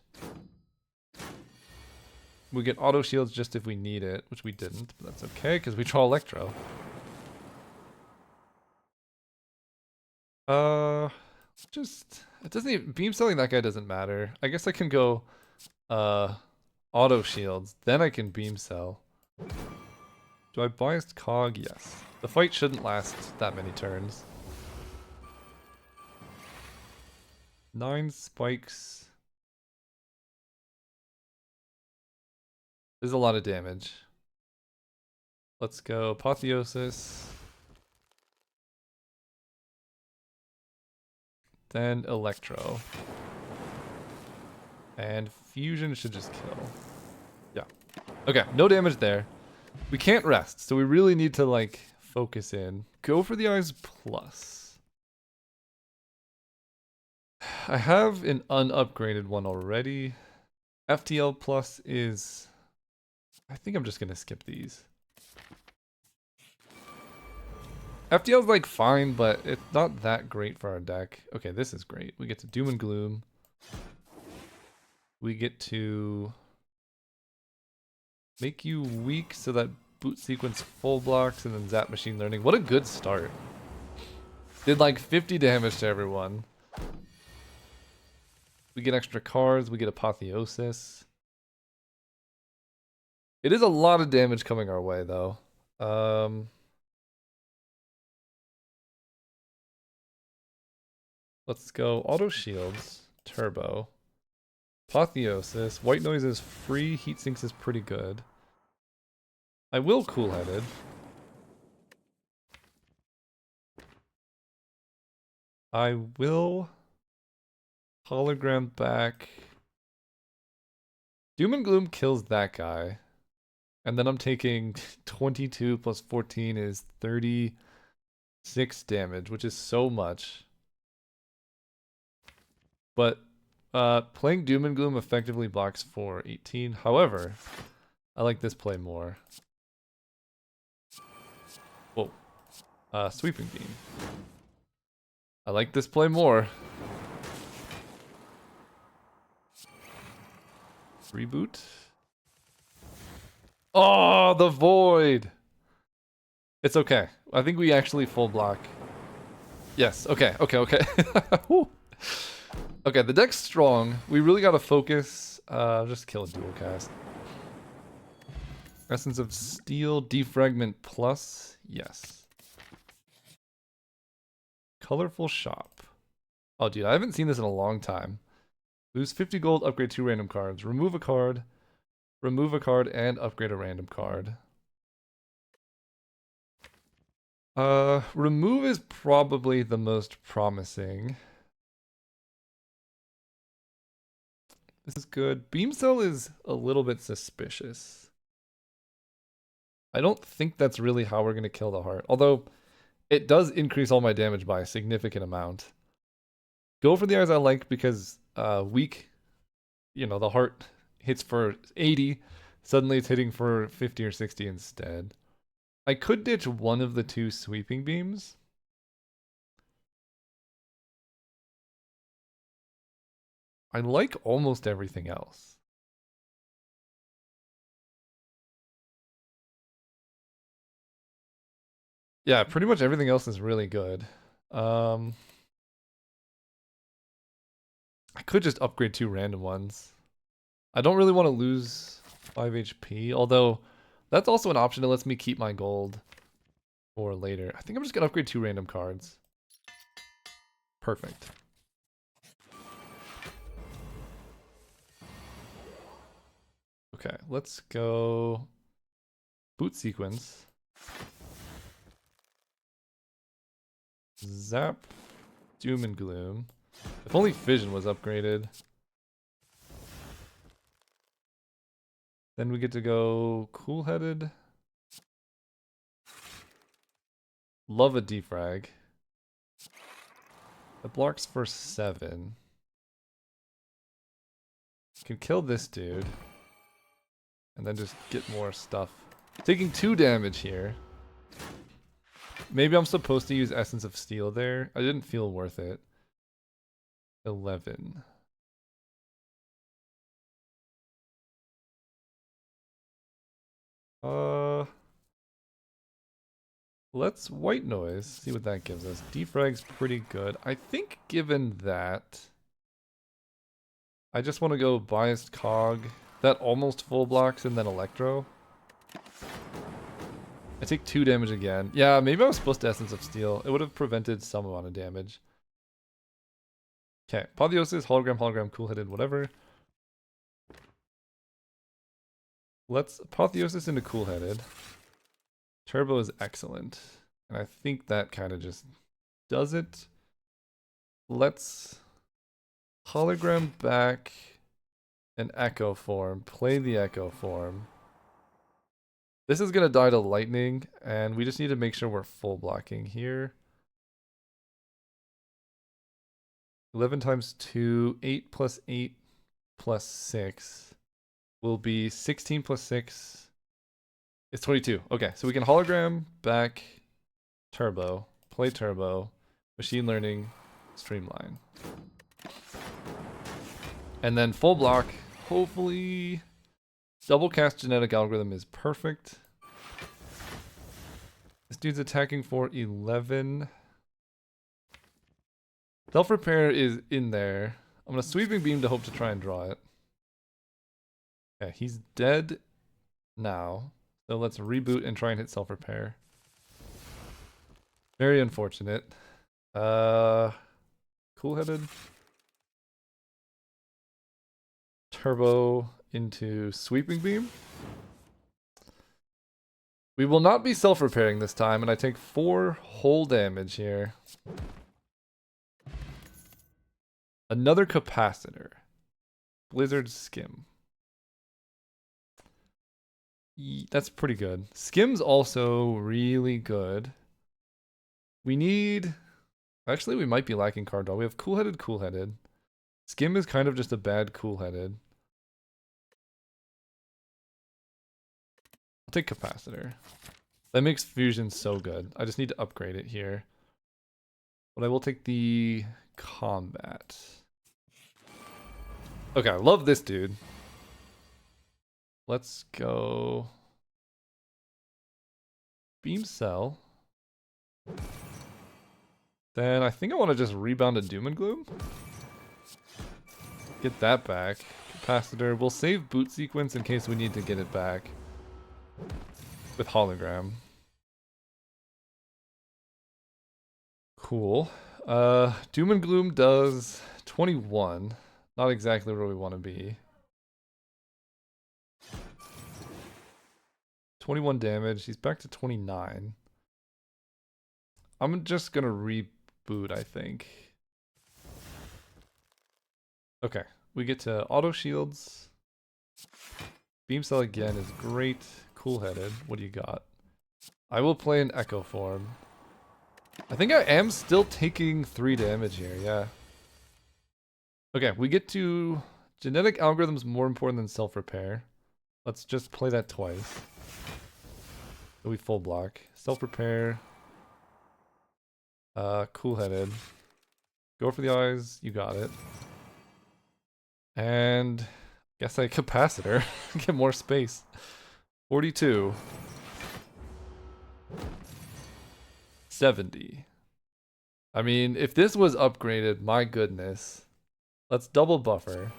We get auto shields just if we need it, which we didn't, but that's okay because we draw Electro. Just it doesn't even, beam selling that guy doesn't matter. I guess I can go auto shields, then I can beam sell. Do I biased cog? Yes. The fight shouldn't last that many turns. 9 spikes. There's a lot of damage. Let's go Apotheosis. Then Electro. And Fusion should just kill. Yeah. Okay, no damage there. We can't rest, so we really need to, like, focus in. Go for the Eyes Plus. I have an unupgraded one already. FTL Plus is... I think I'm just gonna skip these. FTL's like fine, but it's not that great for our deck. Okay, this is great. We get to Doom and Gloom. We get to make you weak so that boot sequence full blocks and then zap machine learning. What a good start. Did like 50 damage to everyone. We get extra cards, we get Apotheosis. It is a lot of damage coming our way though. Let's go auto shields, turbo. Apotheosis, white noise is free, heat sinks is pretty good. I will cool-headed. I will hologram back. Doom and Gloom kills that guy. And then I'm taking 22 plus 14 is 36 damage, which is so much. But playing Doom and Gloom effectively blocks for 18. However, I like this play more. Whoa. Sweeping Beam. I like this play more. Reboot. Oh, the Void! It's okay. I think we actually full block. Yes, okay. Okay, the deck's strong. We really gotta focus. Just kill a dual cast. Essence of Steel, Defragment Plus. Yes. Colorful Shop. Oh, dude, I haven't seen this in a long time. Lose 50 gold, upgrade 2 random cards. Remove a card, and upgrade a random card. Remove is probably the most promising. This is good. Beam Cell is a little bit suspicious. I don't think that's really how we're going to kill the heart. Although, it does increase all my damage by a significant amount. Go for the Eyes I like because weak, you know, the heart hits for 80. Suddenly it's hitting for 50 or 60 instead. I could ditch one of the 2 sweeping beams. I like almost everything else. Yeah, pretty much everything else is really good. I could just upgrade 2 random ones. I don't really want to lose 5 HP, although that's also an option that lets me keep my gold for later. I think I'm just going to upgrade 2 random cards. Perfect. Okay, let's go boot sequence. Zap, Doom and Gloom. If only Fission was upgraded. Then we get to go cool-headed. Love a defrag. It blocks for 7. Can kill this dude. And then just get more stuff. Taking 2 damage here. Maybe I'm supposed to use Essence of Steel there. I didn't feel worth it. 11. Let's white noise. See what that gives us. Defrag's pretty good. I think given that, I just want to go biased cog. That almost full blocks and then electro. I take 2 damage again. Yeah, maybe I was supposed to Essence of Steel. It would have prevented some amount of damage. Okay, Apotheosis, hologram, cool-headed, whatever. Let's Apotheosis into cool-headed. Turbo is excellent. And I think that kind of just does it. Let's hologram back an echo form. Play the echo form. This is going to die to lightning, and we just need to make sure we're full blocking here. 11 times 2, 8 plus 8 plus 6 will be 16 plus 6. It's 22. Okay, so we can hologram back turbo, play turbo, machine learning, streamline. And then full block, hopefully double cast genetic algorithm is perfect. This dude's attacking for 11. Self-repair is in there. I'm gonna sweeping beam to hope to try and draw it. Okay, he's dead now. So let's reboot and try and hit self-repair. Very unfortunate. Cool-headed. Turbo into sweeping beam. We will not be self-repairing this time, and I take 4 whole damage here. Another capacitor. Blizzard skim. That's pretty good. Skim's also really good. We need... Actually, we might be lacking card draw. We have cool-headed, cool-headed. Skim is kind of just a bad cool-headed. I'll take capacitor. That makes fusion so good. I just need to upgrade it here. But I will take the combat. Okay, I love this dude. Let's go beam cell. Then I think I want to just rebound a doom and gloom. Get that back. Capacitor. We'll save boot sequence in case we need to get it back. With hologram. Cool. Doom and gloom does 21. Not exactly where we want to be. 21 damage. He's back to 29. I'm just gonna reboot, I think. Okay, we get to auto shields. Beam cell again is great. Cool-headed. What do you got? I will play an echo form. I think I am still taking 3 damage here, yeah. Okay, we get to genetic algorithms more important than self-repair. Let's just play that twice. So we full block. Self-repair. Cool-headed. Go for the eyes. You got it. And guess I capacitor. Get more space. 42. 70. I mean, if this was upgraded, my goodness. Let's double buffer.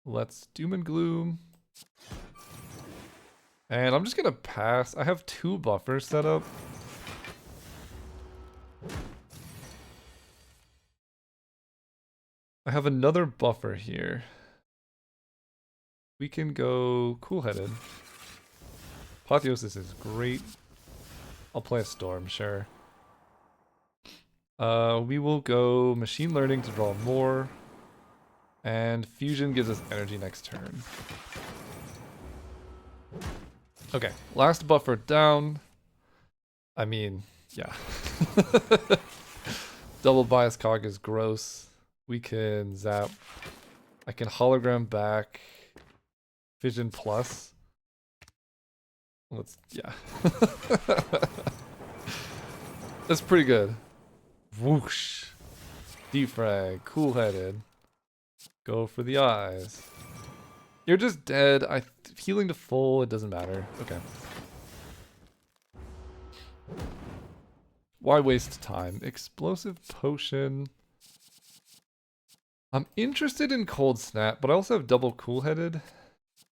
Let's doom and gloom. And I'm just gonna pass. I have 2 buffers set up. I have another buffer here. We can go cool-headed. Apotheosis is great. I'll play a storm, sure. We will go machine learning to draw more. And fusion gives us energy next turn. Okay, last buffer down. I mean, yeah. Double bias cog is gross. We can zap. I can hologram back Vision Plus. Let's, yeah. That's pretty good. Whoosh. Defrag. Cool-headed. Go for the eyes. You're just dead. Healing to full, it doesn't matter. Okay. Why waste time? Explosive potion. I'm interested in cold snap, but I also have double cool-headed.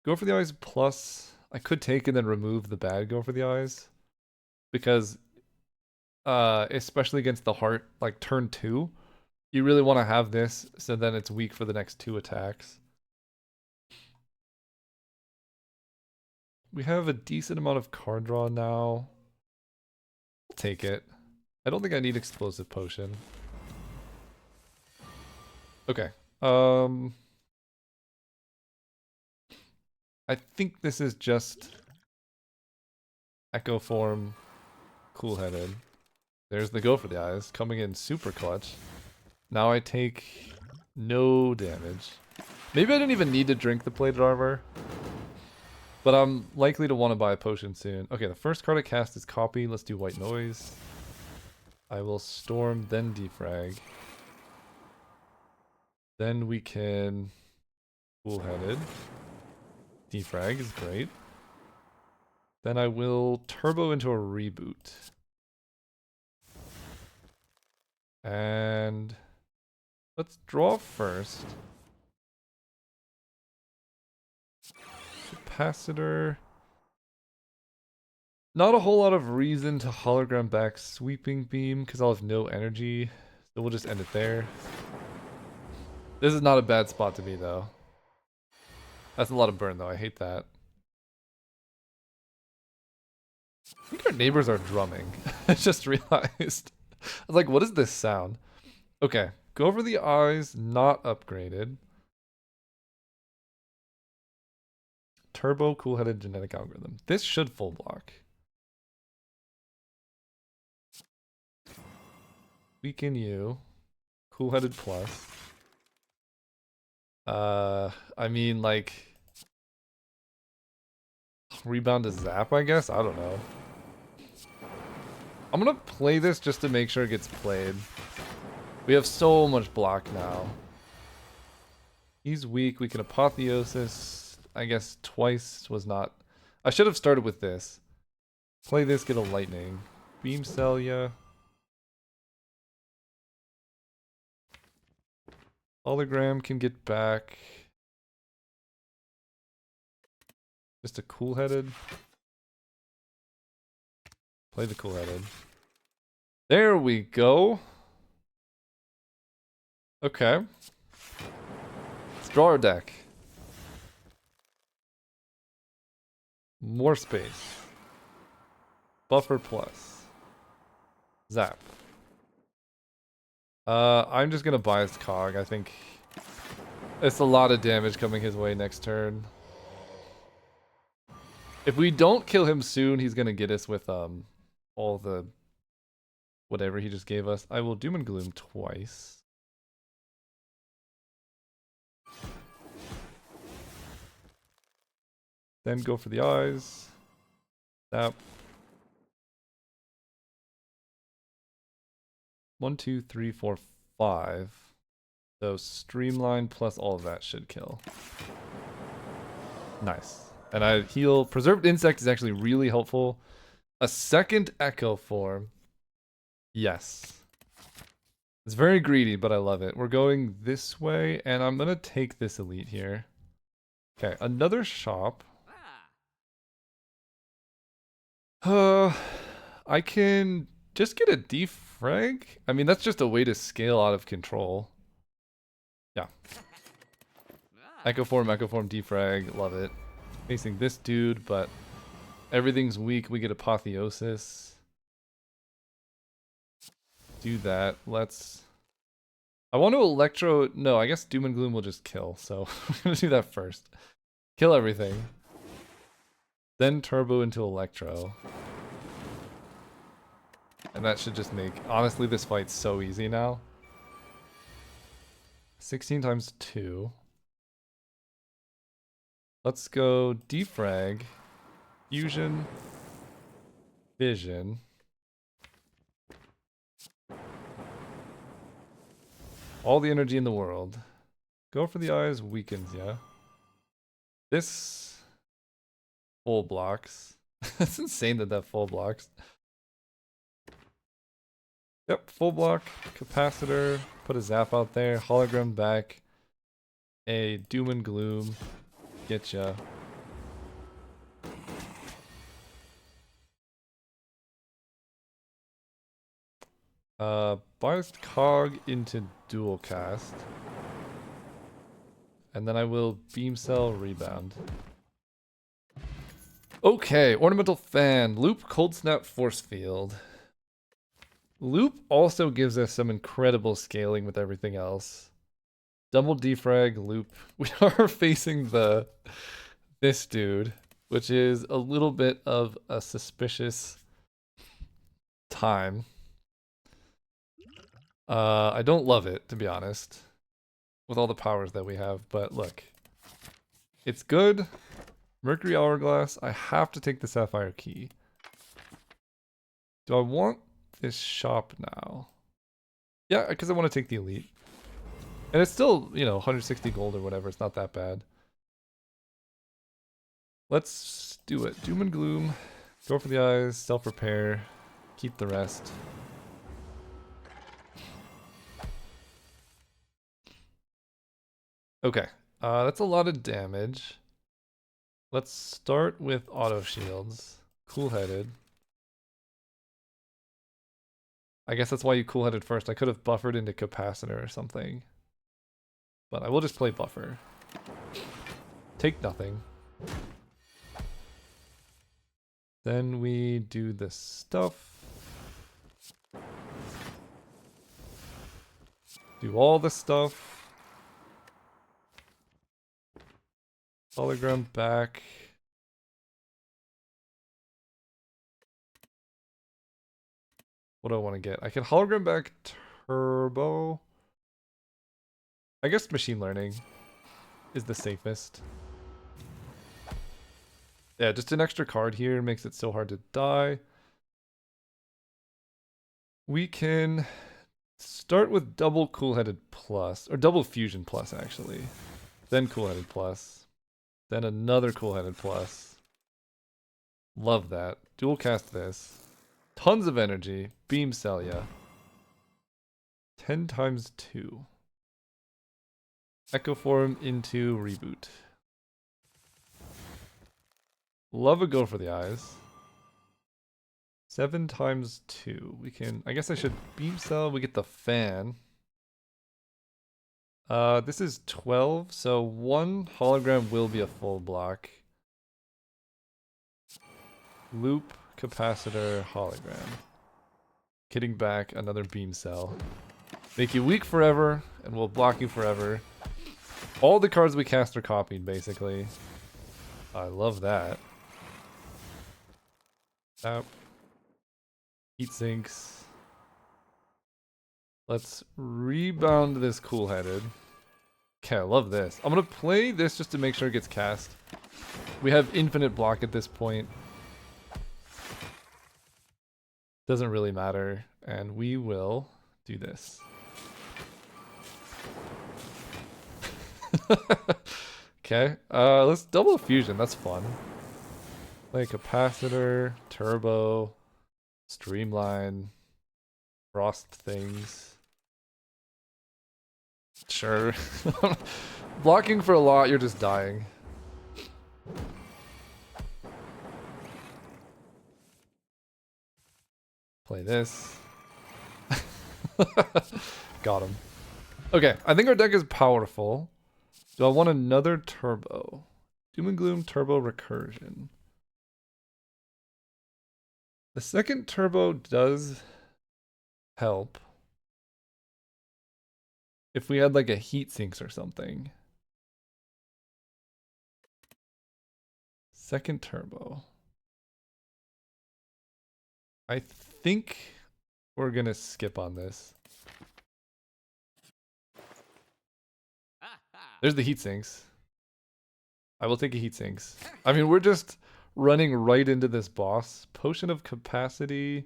Go for the eyes plus. I could take and then remove the bad go for the eyes. Because especially against the heart, like turn 2, you really want to have this so then it's weak for the next 2 attacks. We have a decent amount of card draw now. I'll take it. I don't think I need explosive potion. Okay. I think this is just Echo Form cool-headed. There's the go for the eyes, coming in super clutch. Now I take no damage. Maybe I didn't even need to drink the plated armor. But I'm likely to want to buy a potion soon. Okay, the first card I cast is copy. Let's do white noise. I will storm, then defrag. Then we can cool-headed. Defrag is great. Then I will turbo into a reboot. And let's draw first. Capacitor. Not a whole lot of reason to hologram back sweeping beam because I'll have no energy. So we'll just end it there. This is not a bad spot to be though. That's a lot of burn though. I hate that. I think our neighbors are drumming. I just realized. I was like, what is this sound? Okay. Go over the eyes, not upgraded. Turbo cool-headed genetic algorithm. This should full block. Weaken you. Cool-headed plus. I mean, like... Rebound to zap, I guess? I don't know. I'm gonna play this just to make sure it gets played. We have so much block now. He's weak. We can apotheosis. I guess twice was not... I should have started with this. Play this, get a lightning. Beam cell, yeah. Hologram can get back. Just a cool-headed. Play the cool-headed. There we go. Okay. Let's draw our deck. More space. Buffer plus. Zap. I'm just gonna bias Cog. I think it's a lot of damage coming his way next turn. If we don't kill him soon, he's gonna get us with all the whatever he just gave us. I will Doom and Gloom twice. Then go for the eyes. Zap. 1, 2, 3, 4, 5. So streamline plus all of that should kill. Nice. And I heal. Preserved Insect is actually really helpful. A second Echo Form. Yes. It's very greedy, but I love it. We're going this way, and I'm going to take this elite here. Okay, another shop. I can just get a defrag? I mean, that's just a way to scale out of control. Yeah. Echo Form, defrag. Love it. Facing this dude, but everything's weak. We get apotheosis. Do that. Let's... I want to electro... No, I guess Doom and Gloom will just kill, so we're going to do that first. Kill everything. Then turbo into electro. And that should just make... Honestly, this fight's so easy now. 16 times 2. Let's go defrag, fusion, vision. All the energy in the world. Go for the eyes, weakens, yeah. This full blocks. It's insane that full blocks. Yep, full block, capacitor, put a zap out there, hologram back, a doom and gloom, getcha. Biased cog into dual cast. And then I will beam cell rebound. Okay, ornamental fan, loop, cold snap, force field. Loop also gives us some incredible scaling with everything else. Double defrag, loop. We are facing this dude, which is a little bit of a suspicious time. I don't love it, to be honest, with all the powers that we have, but look. It's good. Mercury Hourglass. I have to take the Sapphire Key. Do I want this shop now? Yeah, because I want to take the Elite. And it's still, you know, 160 gold or whatever. It's not that bad. Let's do it. Doom and Gloom. Go for the eyes. Self-repair. Keep the rest. Okay. That's a lot of damage. Let's start with auto shields. Cool-headed. I guess that's why you cool-headed first. I could have buffered into capacitor or something. But I will just play buffer. Take nothing. Then we do this stuff. Do all the stuff. Hologram back. What do I want to get? I can hologram back turbo. I guess machine learning is the safest. Yeah, just an extra card here makes it so hard to die. We can start with double cool-headed plus, or double fusion plus actually. Then cool-headed plus. Then another cool-headed plus. Love that. Dual cast this. Tons of energy. Beam cell ya. 10 times 2. Echo form into reboot. Love a go for the eyes. 7 times 2. We can, I guess I should beam cell. We get the fan. This is 12, so one hologram will be a full block. Loop, capacitor, hologram. Kitting back, another beam cell. Make you weak forever, and we'll block you forever. All the cards we cast are copied, basically. I love that. Heat sinks. Let's rebound this cool-headed. Okay, I love this. I'm gonna play this just to make sure it gets cast. We have infinite block at this point. Doesn't really matter. And we will do this. Okay, let's double fusion. That's fun. Play capacitor, turbo, streamline, frost things. Sure. Blocking for a lot, you're just dying. Play this. Got him. Okay, I think our deck is powerful. Do I want another turbo? Doom and Gloom turbo recursion. The second turbo does help. If we had like a heat sinks or something. Second turbo. I think we're gonna skip on this. There's the heat sinks. I will take a heat sinks. I mean, we're just running right into this boss. Potion of capacity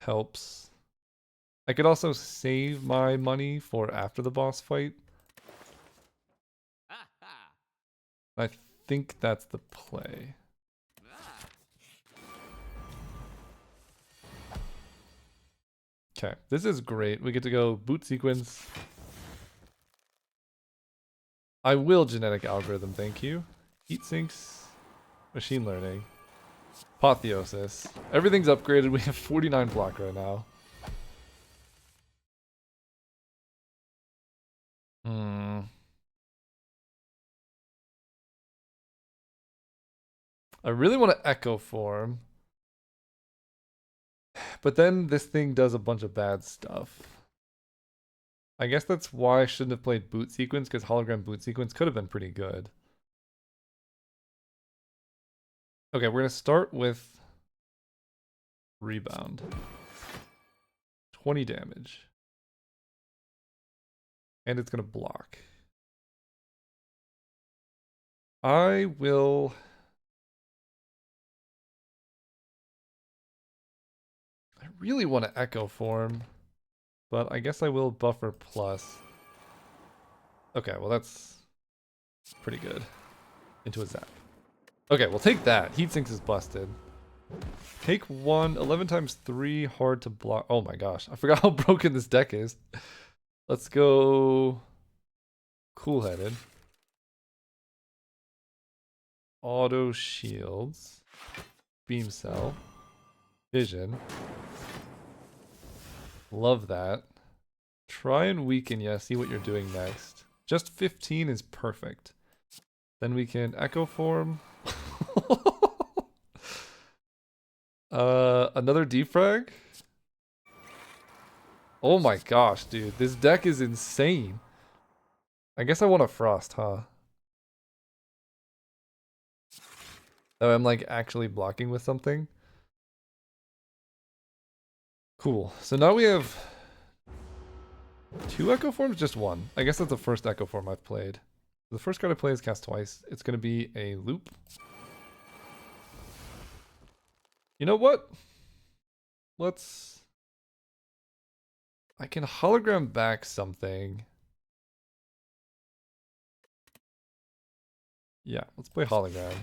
helps. I could also save my money for after the boss fight. I think that's the play. Okay, this is great. We get to go boot sequence. I will genetic algorithm, thank you. Heat sinks, machine learning, apotheosis. Everything's upgraded. We have 49 block right now. I really want to echo form. But then this thing does a bunch of bad stuff. I guess that's why I shouldn't have played boot sequence, because hologram boot sequence could have been pretty good. Okay, we're going to start with rebound. 20 damage. And it's going to block. I really want to echo form, but I guess I will buffer plus. Okay, well that's pretty good. Into a zap. Okay, we'll take that. Heat sinks is busted. Take 1, 11 times 3, hard to block. Oh my gosh, I forgot how broken this deck is. Let's go cool-headed. Auto shields. Beam cell. Vision. Love that. Try and weaken, yeah, see what you're doing next. Just 15 is perfect. Then we can echo form. Another defrag? Oh my gosh, dude. This deck is insane. I guess I want a frost, huh? Oh, I'm like actually blocking with something. Cool. So now we have 2 echo forms, just 1. I guess that's the first echo form I've played. The first card I play is cast twice. It's going to be a loop. You know what? I can hologram back something. Yeah, let's play hologram.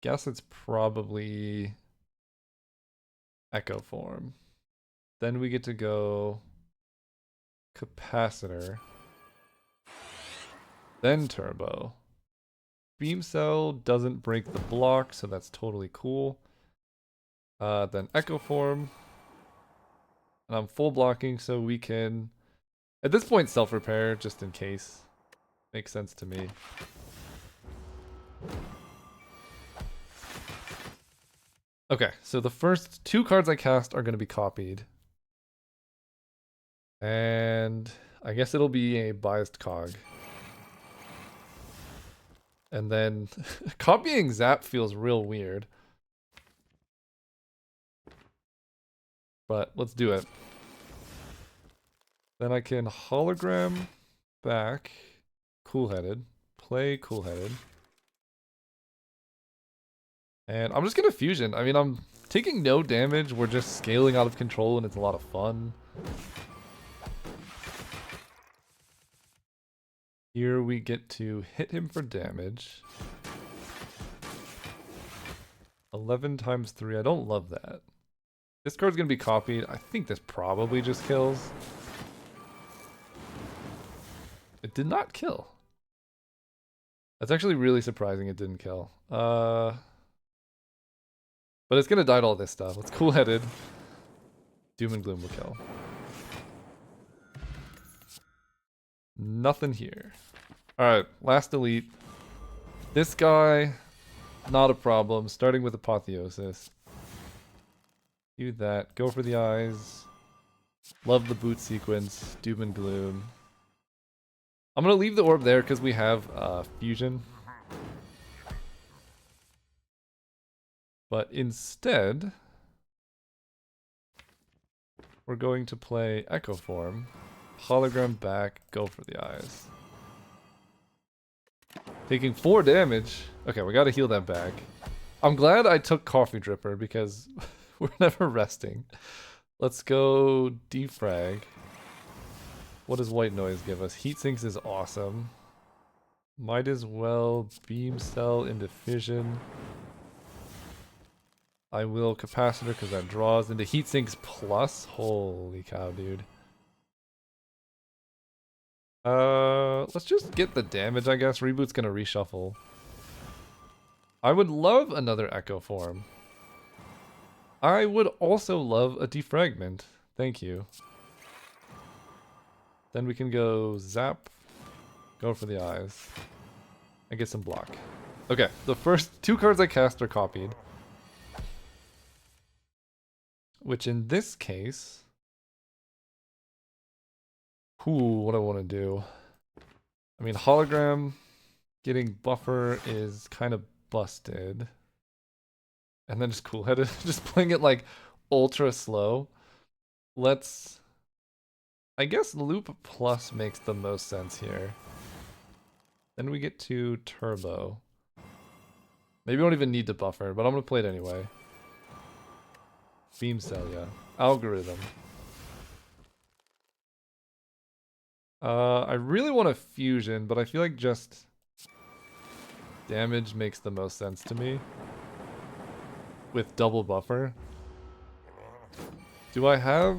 Guess it's probably echo form. Then we get to go capacitor. Then turbo. Beam cell doesn't break the block, so that's totally cool. Then echo form. And I'm full blocking, so we can, at this point, self-repair, just in case. Makes sense to me. Okay, so the first 2 cards I cast are going to be copied. And I guess it'll be a biased cog. And then copying Zap feels real weird. But let's do it. Then I can hologram back cool-headed. Play cool-headed. And I'm just gonna fusion. I mean, I'm taking no damage. We're just scaling out of control and it's a lot of fun. Here we get to hit him for damage. 11 times 3. I don't love that. This card's gonna be copied. I think this probably just kills. It did not kill. That's actually really surprising it didn't kill. But it's gonna die to all this stuff. It's cool-headed. Doom and Gloom will kill. Nothing here. Alright, last elite. This guy, not a problem. Starting with Apotheosis. Do that. Go for the eyes. Love the boot sequence. Doom and Gloom. I'm gonna leave the orb there because we have fusion. But instead, we're going to play Echo Form. Hologram back, go for the eyes. Taking 4 damage. Okay, we gotta heal that back. I'm glad I took Coffee Dripper because we're never resting. Let's go defrag. What does White Noise give us? Heat Sinks is awesome. Might as well Beam Cell into Fission. I will Capacitor because that draws into Heat Sinks plus. Holy cow, dude. Let's just get the damage, I guess. Reboot's gonna reshuffle. I would love another Echo Form. I would also love a Defragment. Thank you. Then we can go Zap. Go for the eyes. And get some block. Okay, the first 2 cards I cast are copied. Which in this case... Ooh, what do I want to do? I mean, Hologram getting Buffer is kind of busted. And then just cool-headed, just playing it like ultra slow. Let's... I guess Loop Plus makes the most sense here. Then we get to Turbo. Maybe we don't even need to buffer, but I'm going to play it anyway. Beam Cell, yeah. Algorithm. I really want a Fusion, but I feel like just damage makes the most sense to me. With double buffer. Do I have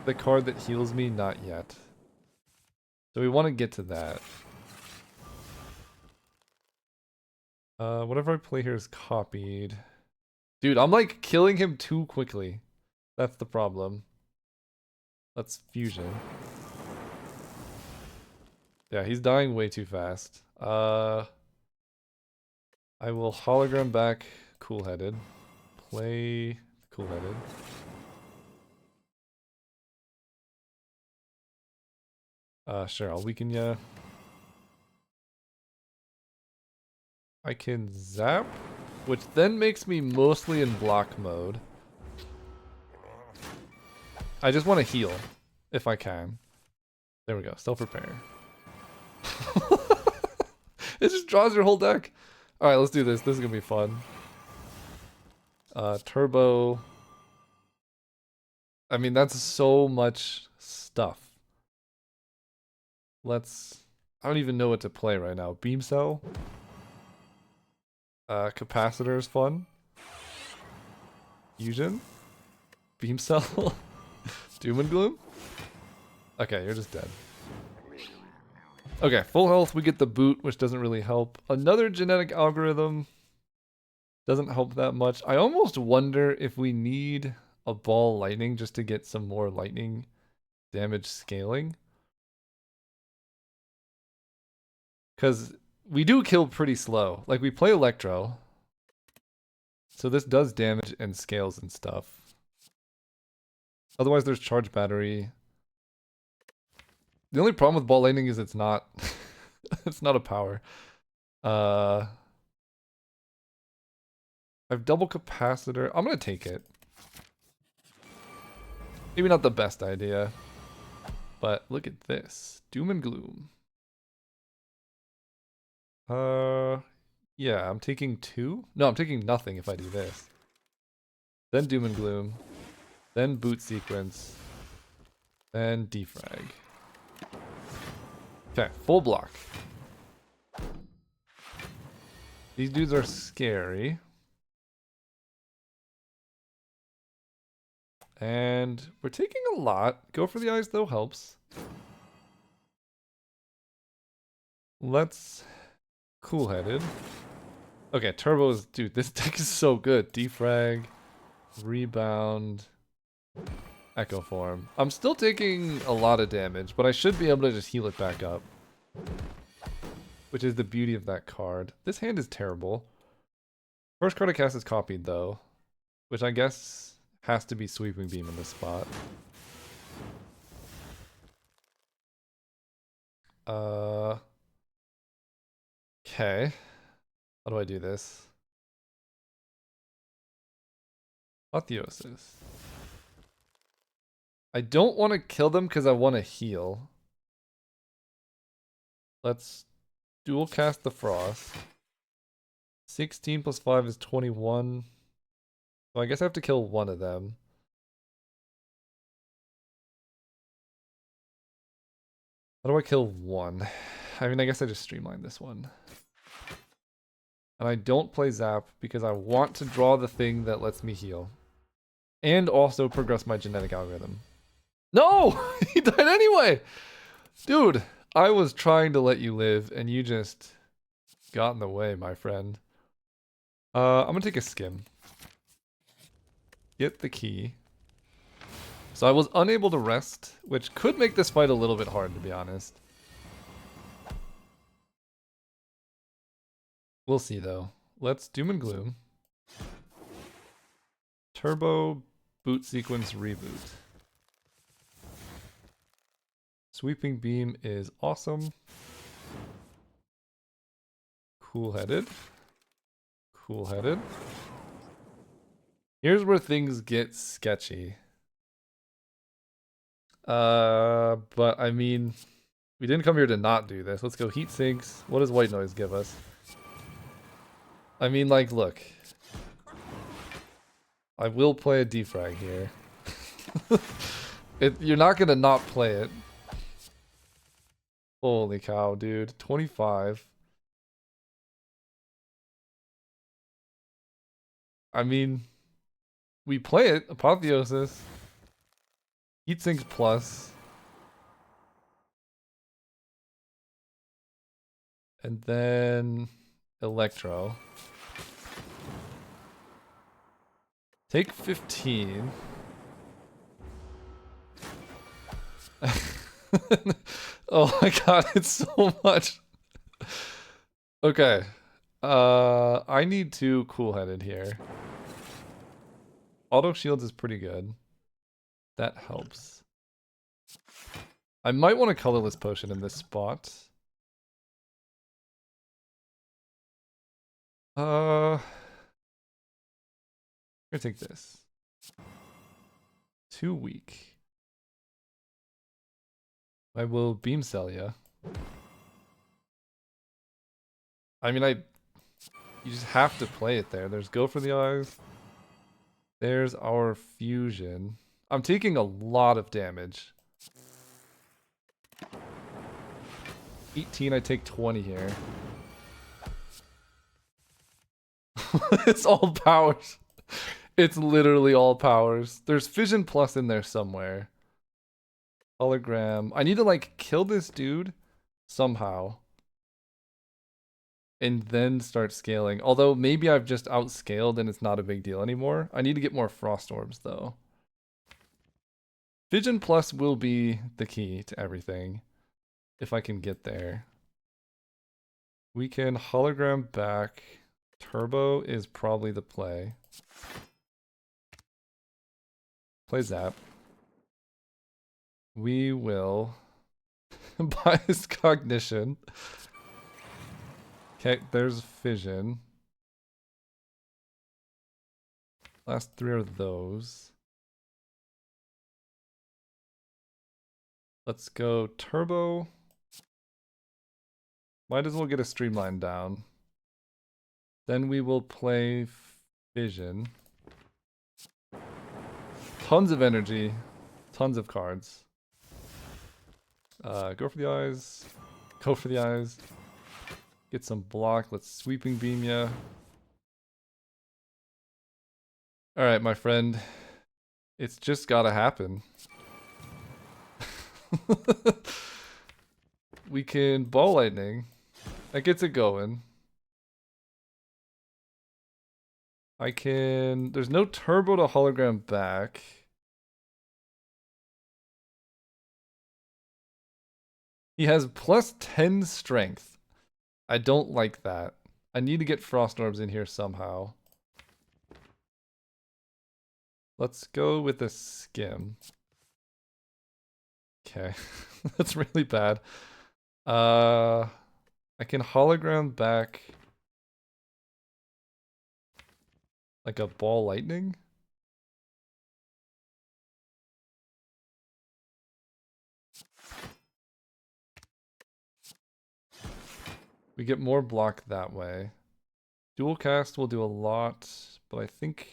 the card that heals me? Not yet. So we want to get to that. Whatever I play here is copied. Dude, I'm like killing him too quickly. That's the problem. Let's Fusion. Yeah, he's dying way too fast. I will Hologram back Cool-Headed. Play Cool-Headed. Sure, I'll weaken ya. I can Zap, which then makes me mostly in block mode. I just want to heal, if I can. There we go, self-repair. It just draws your whole deck. Alright, let's do this. This is gonna be fun. Turbo. I mean, that's so much stuff. Let's... I don't even know what to play right now. Beam Cell. Capacitor is fun. Fusion. Beam Cell. Doom and Gloom. Okay, you're just dead. Okay, full health, we get the boot, which doesn't really help. Another genetic algorithm doesn't help that much. I almost wonder if we need a ball lightning just to get some more lightning damage scaling. Because we do kill pretty slow. Like, we play Electro. So this does damage and scales and stuff. Otherwise, there's Charge Battery. The only problem with ball lightning is it's not it's not a power. I have double capacitor. I'm gonna take it. Maybe not the best idea. But look at this. Doom and Gloom. Yeah, I'm taking 2. No, I'm taking nothing if I do this. Then Doom and Gloom. Then Boot Sequence. Then Defrag. Okay, full block. These dudes are scary. And we're taking a lot. Go for the eyes though helps. Let's Cool-Headed. Okay, Turbo's... Dude, this deck is so good. Defrag. Rebound. Echo Form. I'm still taking a lot of damage, but I should be able to just heal it back up. Which is the beauty of that card. This hand is terrible. First card I cast is copied, though. Which I guess has to be Sweeping Beam in this spot. Okay. How do I do this? Apotheosis. I don't want to kill them because I want to heal. Let's dual cast the Frost. 16 plus 5 is 21. So I guess I have to kill one of them. How do I kill one? I mean, I guess I just streamline this one. And I don't play Zap because I want to draw the thing that lets me heal. And also progress my genetic algorithm. No! He died anyway! Dude, I was trying to let you live and you just got in the way, my friend. I'm gonna take a skim. Get the key. So I was unable to rest, which could make this fight a little bit hard, to be honest. We'll see, though. Let's Doom and Gloom. Turbo boot sequence reboot. Sweeping beam is awesome. Cool-headed. Cool-headed. Here's where things get sketchy. But I mean, we didn't come here to not do this. Let's go heat sinks. What does white noise give us? I mean, like, look. I will play a defrag here. You're not gonna not play it. Holy cow, dude. 25. I mean, we play it. Apotheosis. Heat sinks plus. And then Electro. Take 15. Oh my god, it's so much. Okay. I need to cool-headed here. Auto shields is pretty good. That helps. I might want a colorless potion in this spot. I'm gonna take this. Too weak. I will beam cell ya. I mean, you just have to play it there. There's go for the eyes. There's our fusion. I'm taking a lot of damage. 18, I take 20 here. It's all powers. It's literally all powers. There's fission plus in there somewhere. Hologram. I need to like kill this dude somehow. And then start scaling. Although maybe I've just outscaled and it's not a big deal anymore. I need to get more frost orbs though. Fission plus will be the key to everything. If I can get there. We can hologram back. Turbo is probably the play. Play Zap. We will bias cognition. Okay, there's fission. Last three are those. Let's go turbo. Might as well get a streamline down. Then we will play fission. Tons of energy. Tons of cards. Go for the eyes. Go for the eyes. Get some block. Let's sweeping beam ya. Alright, my friend. It's just gotta happen. We can ball lightning. That gets it going. I can... There's no turbo to hologram back. He has plus 10 strength. I don't like that. I need to get frost orbs in here somehow. Let's go with a skim. Okay. That's really bad. I can hologram back like a ball lightning. We get more block that way. Dual cast will do a lot, but I think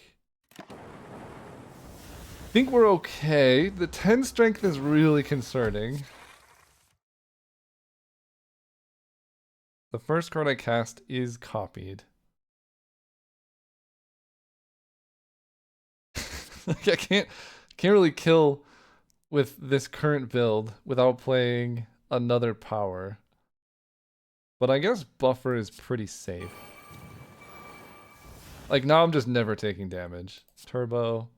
we're okay. The 10 strength is really concerning. The first card I cast is copied. Like I can't really kill with this current build without playing another power. But I guess buffer is pretty safe. Like now I'm just never taking damage. Turbo.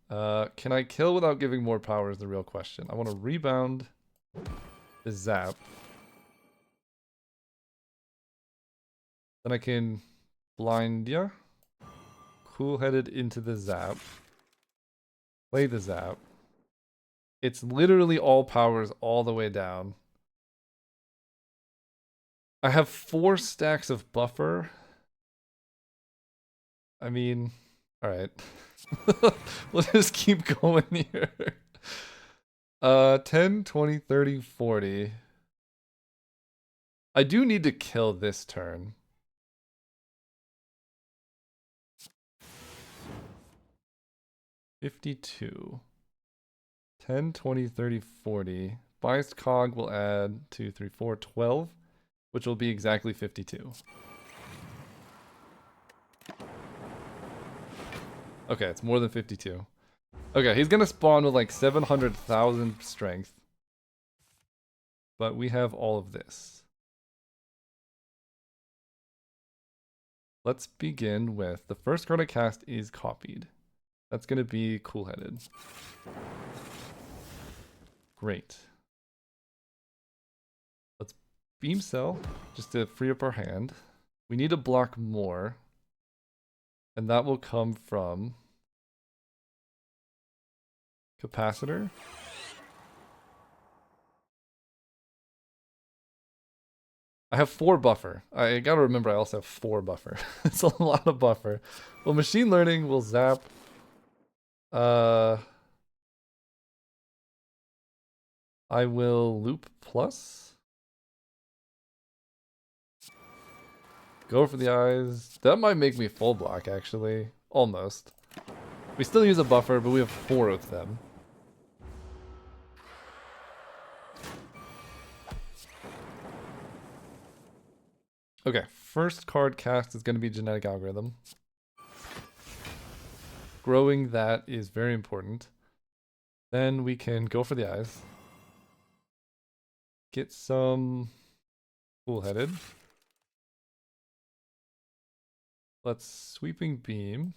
Can I kill without giving more power is the real question. I want to rebound the zap. Then I can blind ya. Cool-headed into the zap. Play the zap. It's literally all powers all the way down. I have 4 stacks of buffer. I mean, alright. We'll just keep going here. 10, 20, 30, 40. I do need to kill this turn. $52. 10, 20, 30, 40. Biased cog will add 2, 3, 4, 12, which will be exactly 52. Okay, it's more than 52. Okay, he's gonna spawn with like 700,000 strength. But we have all of this. Let's begin with the first card I cast is copied. That's gonna be cool-headed. Great. Let's beam cell just to free up our hand. We need to block more. And that will come from capacitor. I have 4 buffer. I gotta remember I also have 4 buffer. It's a lot of buffer. Well, machine learning will zap. I will loop plus. Go for the eyes. That might make me full block, actually. Almost. We still use a buffer, but we have 4 of them. Okay, first card cast is going to be genetic algorithm. Growing that is very important. Then we can go for the eyes. Get some cool-headed. Let's sweeping beam.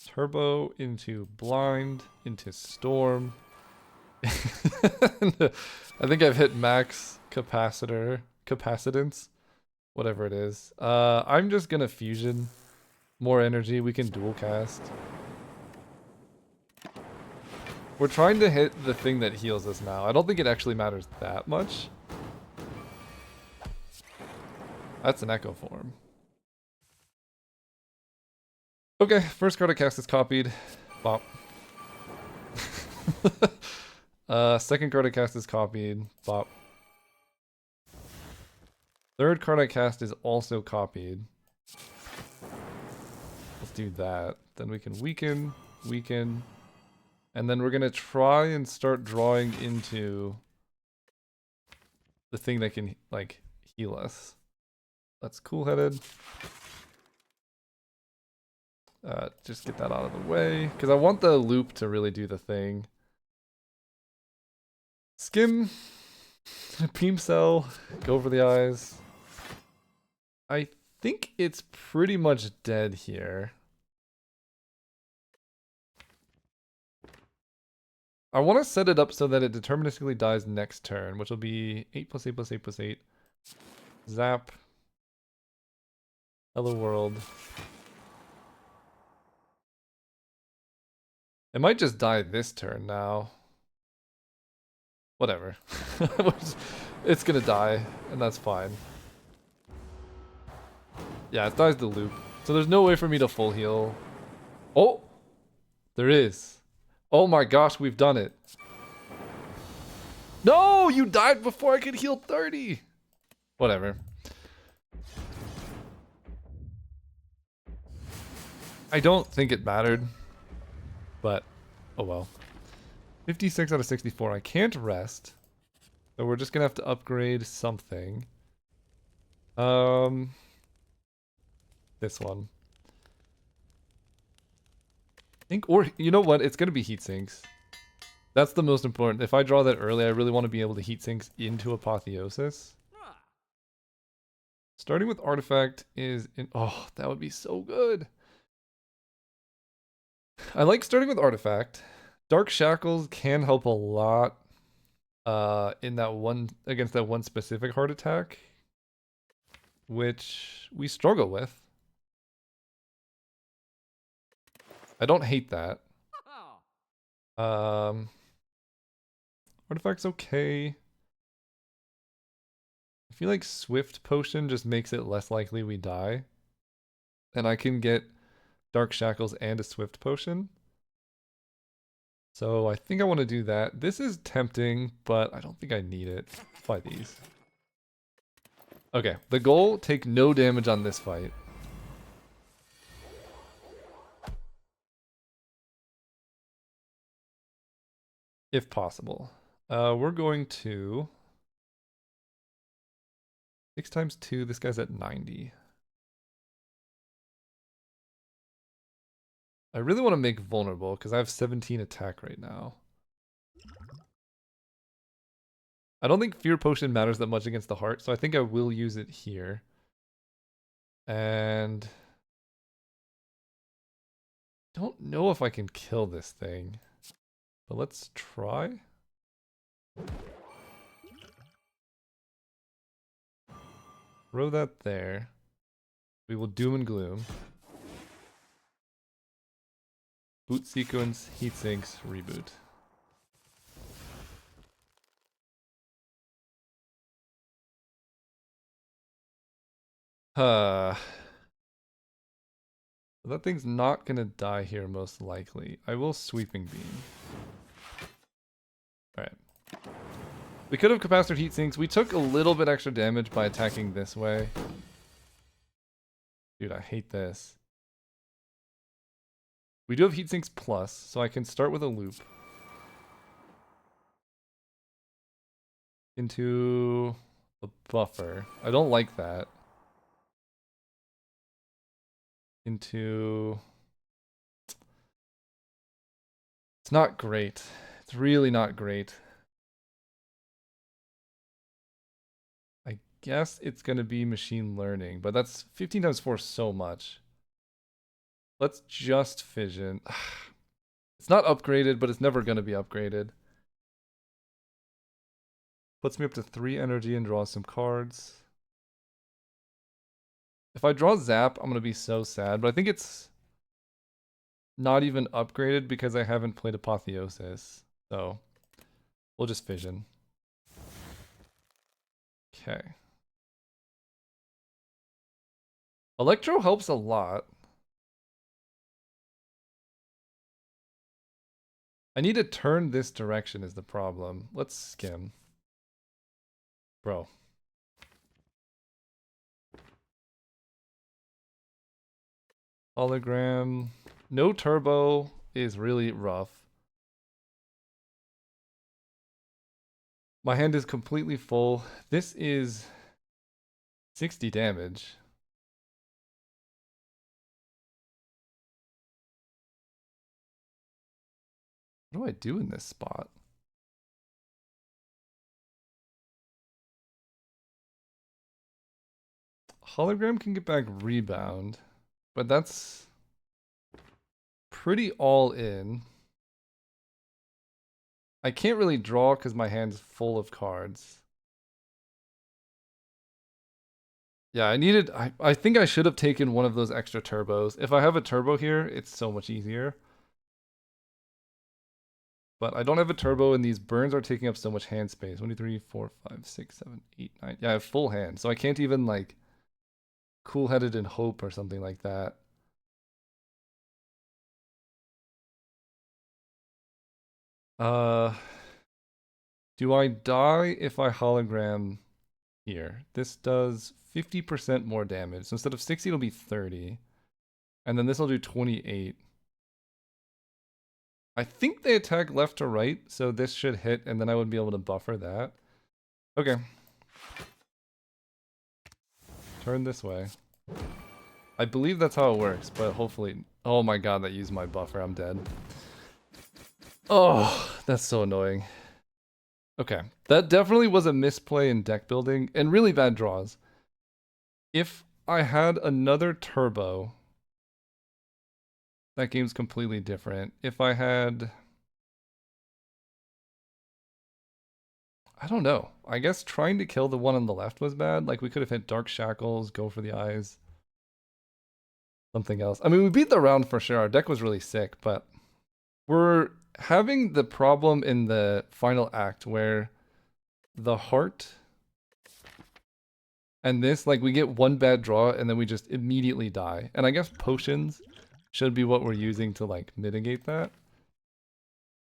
Turbo into blind, into storm. I think I've hit max capacitance, whatever it is. I'm just gonna fusion. More energy, we can dual cast. We're trying to hit the thing that heals us now. I don't think it actually matters that much. That's an echo form. Okay, first card I cast is copied. Bop. Second card I cast is copied. Bop. Third card I cast is also copied. Let's do that. Then we can weaken, weaken. And then we're gonna try and start drawing into the thing that can, like, heal us. That's cool-headed. Just get that out of the way. Because I want the loop to really do the thing. Skim. Beam cell. Go over the eyes. I think it's pretty much dead here. I want to set it up so that it deterministically dies next turn, which will be 8 plus 8 plus 8 plus 8. Zap. Hello world. It might just die this turn now. Whatever. It's gonna die, and that's fine. Yeah, it dies the loop. So there's no way for me to full heal. Oh! There is. Oh my gosh, we've done it. No, you died before I could heal 30. Whatever. I don't think it mattered, but oh well. 56 out of 64. I can't rest, so we're just gonna have to upgrade something. This one. I think, or you know what? It's gonna be heat sinks. That's the most important. If I draw that early, I really want to be able to heat sinks into Apotheosis. Starting with Artifact is in. Oh, that would be so good. I like starting with Artifact. Dark Shackles can help a lot in that one against that one specific heart attack, which we struggle with. I don't hate that. Artifact's okay. I feel like Swift Potion just makes it less likely we die. And I can get Dark Shackles and a Swift Potion. So I think I want to do that. This is tempting, but I don't think I need it. Fight these. Okay, the goal, take no damage on this fight. If possible. We're going to 6 times 2. This guy's at 90. I really want to make vulnerable because I have 17 attack right now. I don't think Fear Potion matters that much against the heart, so I think I will use it here. And don't know if I can kill this thing, but let's try. Throw that there. We will Doom and Gloom. Boot sequence, heat sinks, reboot. That thing's not gonna die here most likely. I will Sweeping Beam. Alright. We could have capacitor heat sinks. We took a little bit extra damage by attacking this way. Dude, I hate this. We do have heat sinks plus, so I can start with a loop. Into a buffer. I don't like that. Into... It's not great. It's really not great. I guess it's going to be machine learning, but that's 15 times 4 so much. Let's just fission. It's not upgraded, but it's never going to be upgraded. Puts me up to 3 energy and draws some cards. If I draw Zap, I'm going to be so sad, but I think it's not even upgraded because I haven't played Apotheosis. So we'll just fission. Okay. Electro helps a lot. I need to turn this direction is the problem. Let's skim. Bro. Hologram. No turbo is really rough. My hand is completely full. This is 60 damage. What do I do in this spot? Hologram can get back rebound, but that's pretty all in. I can't really draw because my hand's full of cards. Yeah, I think I should have taken one of those extra turbos. If I have a turbo here, it's so much easier. But I don't have a turbo, and these burns are taking up so much hand space. 1, 2, 3, 4, 5, 6, 7, 8, 9. Yeah, I have full hand, so I can't even, like, cool-headed and hope or something like that. Do I die if I hologram here? This does 50% more damage. So instead of 60, it'll be 30. And then this will do 28. I think they attack left to right, so this should hit, and then I would be able to buffer that. Okay. Turn this way. I believe that's how it works, but hopefully... Oh my god, that used my buffer. I'm dead. Oh, that's so annoying. Okay. That definitely was a misplay in deck building, and really bad draws. If I had another turbo... That game's completely different. If I had... I don't know. I guess trying to kill the one on the left was bad. Like, we could have hit Dark Shackles, go for the eyes. Something else. I mean, we beat the round for sure. Our deck was really sick, but we're having the problem in the final act where the heart and this, like, we get one bad draw and then we just immediately die. And I guess potions should be what we're using to, like, mitigate that.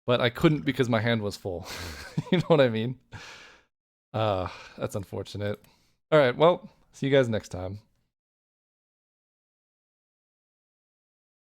But I couldn't because my hand was full. You know what I mean? That's unfortunate. All right, well, see you guys next time.